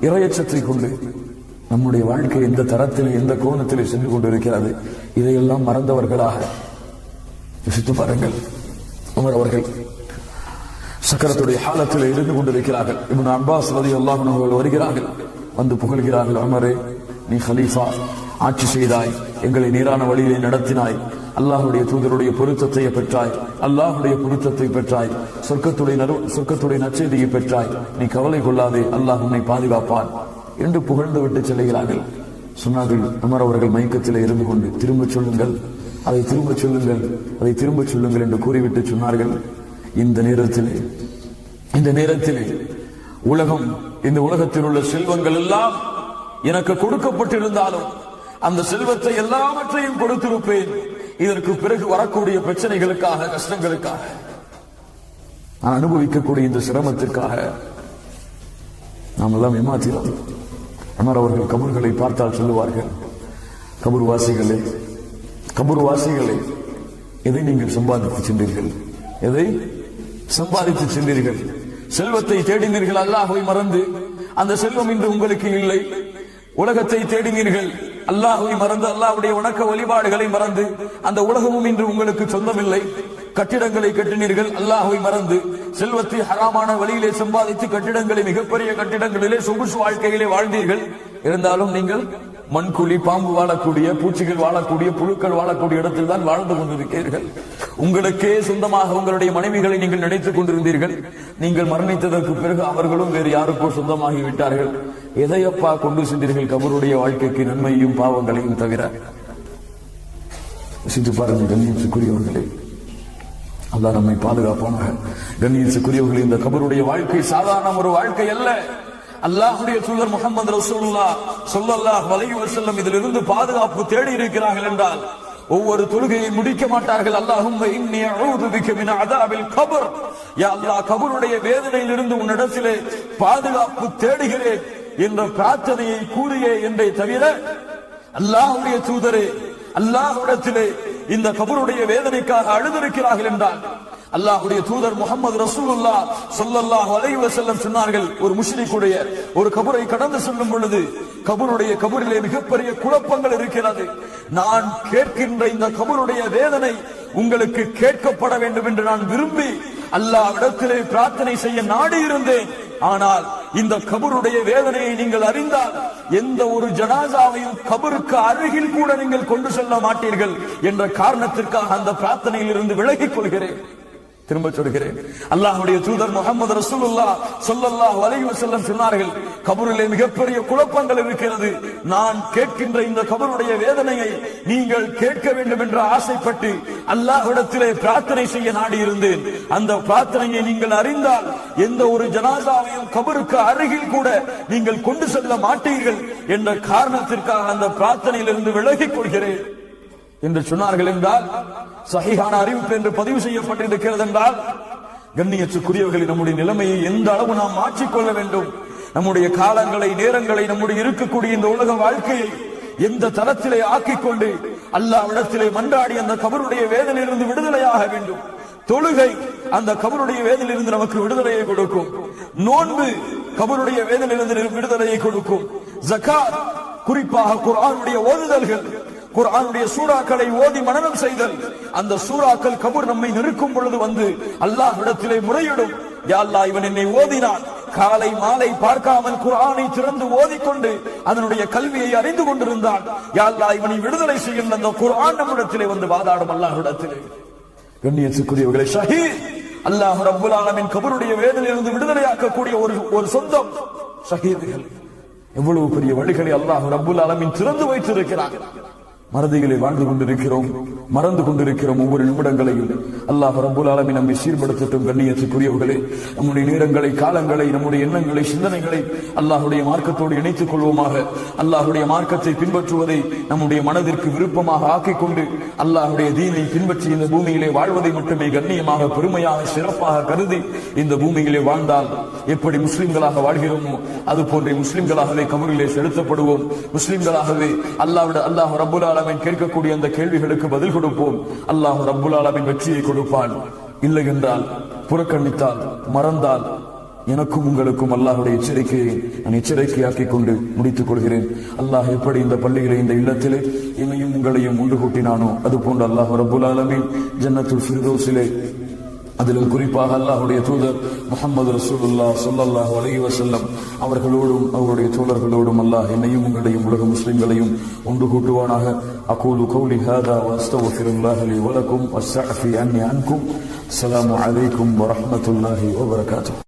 இறையச்சத்தை கொண்டு நம்முடைய வாழ்க்கை எந்த தரத்தில், எந்த கோணத்தில் சென்று கொண்டிருக்கிறது, இதையெல்லாம் மறந்தவர்களாக யோசித்து பாருங்கள். உமர் அவர்கள் சக்கரத்துடைய ஹாலத்தில் இருந்து கொண்டிருக்கிறார்கள். இப்னு அப்பாஸ் ரலியல்லாஹு அன்ஹு அவர்கள் வருகிறார்கள், வந்து புகழ்கிறார்கள், உமரே, நீ ஹலீஃபா, ஆட்சி செய்தாய், எங்களை நேரான வழியிலே நடத்தினாய், அல்லாஹ்வுடைய தூதருடைய பொருத்தத்தை பெற்றாய், அல்லாஹ்வுடைய பொருத்தத்தை பெற்றாய், சொர்க்கத்துடைய நற்செய்தியை பெற்றாய், நீ கவலை கொள்ளாதே, அல்லாஹ் உன்னை பாதுகாப்பான் என்று புகழ்ந்து விட்டு செல்கிறார்கள். சொன்னார்கள், உமர் அவர்கள் மயக்கத்திலே இருந்து கொண்டு, திரும்ப சொல்லுங்கள், அதை திரும்ப சொல்லுங்கள், அதை திரும்ப சொல்லுங்கள் என்று கூறிவிட்டு சொன்னார்கள், இந்த நேரத்திலே உலகம், இந்த உலகத்தில் உள்ள செல்வங்கள் எல்லாம் எனக்கு கொடுக்கப்பட்டிருந்தாலும் அந்த செல்வத்தை எல்லாவற்றையும் கொடுத்திருப்பேன், இதற்கு பிறகு வரக்கூடிய பிரச்சனைகளுக்காக, கஷ்டங்களுக்காக, நான் அனுபவிக்கக்கூடிய இந்த சிரமத்திற்காக நாம் எல்லாம் ஏமாத்தினோம். அமர் அவர்கள் கபர்களை பார்த்தால் சொல்லுவார்கள், கபர்வாசிகளே, கபர்வாசிகளே, எதை நீங்கள் சம்பாதித்து சென்றீர்கள்? எதை சம்பாதித்து சென்றீர்கள்? செல்வத்தை தேடினீர்கள், அல்லாஹ்வை மறந்து. அந்த செல்வம் இன்று உங்களுக்கு இல்லை. உலகத்தை தேடினீர்கள், அல்லாஹ்வை மறந்து, அல்லாஹ்வுடைய வணக்க வழிபாடுகளை மறந்து. அந்த உலகமும் இன்று உங்களுக்கு சொந்தமில்லை. கட்டிடங்களை கட்டினீர்கள், அல்லாஹ்வை மறந்து. செல்வத்தை ஹராமான வழியிலே சம்பாதித்து கட்டிடங்களை, மிகப்பெரிய கட்டிடங்களிலே, சொகுசு வாழ்க்கையிலே வாழ்ந்தீர்கள். இருந்தாலும் நீங்கள் மண்குழி, பாம்பு வாழக்கூடிய, பூச்சிகள் வாழக்கூடிய, புழுக்கள் வாழக்கூடிய இடத்தில் தான் வாழ்ந்து கொண்டிருக்கிறீர்கள். உங்களுக்கே சொந்தமாக உங்களுடைய மனைவிகளை நீங்கள் நினைத்துக் கொண்டிருந்தீர்கள். நீங்கள் மரணித்ததற்கு பிறகு அவர்களும் வேறு யாருக்கோ சொந்தமாகி விட்டார்கள். எதையப்பா கொண்டு சென்றீர்கள் கபருடைய வாழ்க்கைக்கு நன்மையும் பாவங்களையும் தவிர? சிந்து பாருங்கள் கண்ணியத்துக்குரியவர்களே, அல்லாஹ் நம்மை பாதுகாப்பானாக. கண்ணியத்துக்குரியவர்களே, இந்த கபருடைய வாழ்க்கை சாதாரண ஒரு வாழ்க்கை அல்ல. அல்லாஹ்வுடைய தூதர் முஹம்மது ரசூலுல்லாஹ் ஸல்லல்லாஹு அலைஹி வஸல்லம் இதிலிருந்து பாதுகாப்பு தேடி இருக்கிறார்கள் என்றால் ஒவ்வொரு தொழுகையை முடிக்க மாட்டார்கள். அல்லாஹும்ம இன்னி அஊது பிக மின் அஸாபில் கபர், யா அல்லாஹ் கபருடைய வேதனையிலிருந்து உன்னிடத்திலே பாதுகாப்பு தேடுகிறேன் என்ற பிரார்த்தனையை கூறியே என்றே தவிர அல்லாஹ்வுடைய தூதரே அல்லாஹ்விடத்திலே இந்த கபருடைய வேதனைக்காக அழுதிருக்கிறார்கள் என்றால் அல்லாஹ்வுடைய தூதர் முஹம்மது ரசூலுல்லாஹ் ஸல்லல்லாஹு அலைஹி வஸல்லம் சொன்னார்கள், ஒரு முஷ்ரிக்குடைய ஒரு கபரை கடந்து செல்லும் பொழுது கபரிலே மிகப்பெரிய குழப்பங்கள் இருக்கிறது. நான் கேட்கின்ற இந்த கபருடைய வேதனை உங்களுக்கு கேட்கப்பட வேண்டும் என்று நான் விரும்பி அல்லாஹ்விடத்திலே பிரார்த்தனை செய்ய நாடி இருந்தேன். ஆனால் இந்த கபருடைய வேதனையை நீங்கள் அறிந்தால் எந்த ஒரு ஜனாசாவையும் கபருக்கு அருகில் கூட நீங்கள் கொண்டு செல்ல மாட்டீர்கள் என்ற காரணத்திற்காக அந்த பிரார்த்தனையில் இருந்து விலகிக் கொள்கிறேன். திரும்ப சொல்கிறேன், அல்லாஹ்வுடைய தூதர் முஹம்மது ரசூலுல்லாஹ் ஸல்லல்லாஹு அலைஹி வஸல்லம் சொன்னார்கள், கபரிலே மிகப்பெரிய குழப்பங்கள் இருக்கிறது. நான் கேட்கின்ற இந்த கபருடைய வேதனையை நீங்கள் கேட்க வேண்டும் என்று ஆசைப்பட்டு அல்லாஹ்விடத்திலே பிரார்த்தனை செய்ய நாடி இருந்தேன். அந்த பிரார்த்தனையை நீங்கள் அறிந்தால் எந்த ஒரு ஜனாசாவையும் கபருக்கு அருகில் கூட நீங்கள் கொண்டு செல்ல மாட்டீர்கள் என்ற காரணத்திற்காக அந்த பிரார்த்தனையிலிருந்து விலகிக் கொள்கிறேன் என்று சொன்னார்கள். என்றால் சஹீஹான அறிவிப்பு என்று பதிவு செய்யப்பட்டிருக்கிறது. என்றால் கண்ணியத்துக்குரியவர்களை, நம்முடைய நிலைமையை எந்த அளவு நாம் மாற்றிக்கொள்ள வேண்டும், நம்முடைய காலங்களை நேரங்களை நம்முடைய இருக்கக்கூடிய இந்த உலக வாழ்க்கையை எந்த தரத்திலே ஆக்கிக் கொண்டு அல்லாஹ்விடத்திலே மன்றாடி அந்த கபருடைய வேதனையிலிருந்து விடுதலையாக வேண்டும். தொழுகை அந்த கபருடைய வேதனையிலிருந்து நமக்கு விடுதலையை கொடுக்கும். நோன்பு கபருடைய வேதனையிலிருந்து விடுதலையை கொடுக்கும். ஜகாத், குறிப்பாக குர்ஆனுடைய ஓதுதல்கள், குர்ஆனுடைய சூறாக்களை ஓதி மனனம் செய்தல், அந்த சூறாக்கள் கபர் நம்மை நெருக்கும் பொழுது வந்து அல்லாஹ்விடத்திலே முறையிடும், யா அல்லாஹ் இவன் என்னை ஓதினான், காலை மாலை பார்க்காமல் குர்ஆனை திறந்து ஓதிக்கொண்டு அதனுடைய கல்வியை அறிந்து கொண்டிருந்தான், யா அல்லாஹ் இவனை விடுதலை செய்யும். அந்த குர்ஆன் நம்மிடத்திலே வந்து வாதாடும் அல்லாஹ்விடத்திலே. கண்ணியத்துக்குரியவர்களே, ஷஹீத் அல்லாஹ் ரப்புல் ஆலமீன் கபருடைய வேதனையிலிருந்து விடுதலையாக்கக்கூடிய ஒரு சொந்தம் ஷஹீதுகள். எவ்வளவு பெரிய வழிகளை அல்லாஹ் ரப்புல் ஆலமீன் திறந்து வைத்திருக்கிறார். மறதிகளை வாழ்ந்து கொண்டிருக்கிறோம், மறந்து கொண்டிருக்கிறோம். ஒவ்வொரு நிமிடங்களையும் அல்லாஹ் ரப்புல் ஆலமீன் நம்மை சீர்படுத்தட்டும். கண்ணியத்துக்குரியவர்களே, நம்முடைய நேரங்களை, காலங்களை, நம்முடைய எண்ணங்களை, சிந்தனைகளை அல்லாஹ்வுடைய மார்க்கத்தோடு இணைத்துக் கொள்வோமாக. அல்லாஹ்வுடைய மார்க்கத்தை பின்பற்றுவதை நம்முடைய மனதிற்கு விருப்பமாக ஆக்கிக் கொண்டு அல்லாஹ்வுடைய தீனை பின்பற்றி இந்த பூமியிலே வாழ்வதை மட்டுமே கண்ணியமாக, பெருமையாக, சிறப்பாக கருதி இந்த பூமியிலே வாழ்ந்தால் எப்படி முஸ்லிம்களாக வாழ்கிறோமோ அது போன்ற முஸ்லிம்களாகவே கபரிலே செலுத்தப்படுவோம். முஸ்லிம்களாகவே அல்லாஹ் ரப்புல் ஆலமீன் கேட்கக்கூடிய அந்த கேள்விகளுக்கு பதில் கொடுப்போம். அல்லாஹ் ரப்புல் ஆலமீன் வெற்றியை கொடுப்பான். இல்லை என்றால், புறக்கணித்தால், மறந்தால் எனக்கும் உங்களுக்கும் அல்லாஹ்வுடைய எச்சரிக்கையை நான் எச்சரிக்கையாக்கிக் கொண்டு முடித்துக் கொள்கிறேன். அல்லாஹ் எப்படி இந்த பள்ளியிலே, இந்த இல்லத்திலே என்னையும் உங்களையும் ஒன்று கூட்டினானோ அது போன்று அல்லாஹ் ரப்புல் ஆலமீன் ஜன்னத்துல் ஃபிர்தௌஸிலே, அதிலும் குறிப்பாக அல்லாஹ்வுடைய தூதர் முஹம்மது ரசூலுல்லாஹ் ஸல்லல்லாஹு அலைஹி வஸல்லம் அவர்களோடும் அவருடைய தோழர்களோடும் அல்லாஹ் என்னையும் உங்களையும் உலக முஸ்லிம்களையும் ஒன்று கூட்டுவானாக. அகூலு கௌலி ஹாதா வ அஸ்தக்ஃபிருல்லாஹ லி வ லக்கும் வஸ்ஸஅஃபி அன்னி அன்கும். அஸ்ஸலாமு அலைக்கும் வ ரஹ்மத்துல்லாஹி வ பரகாத்துஹு.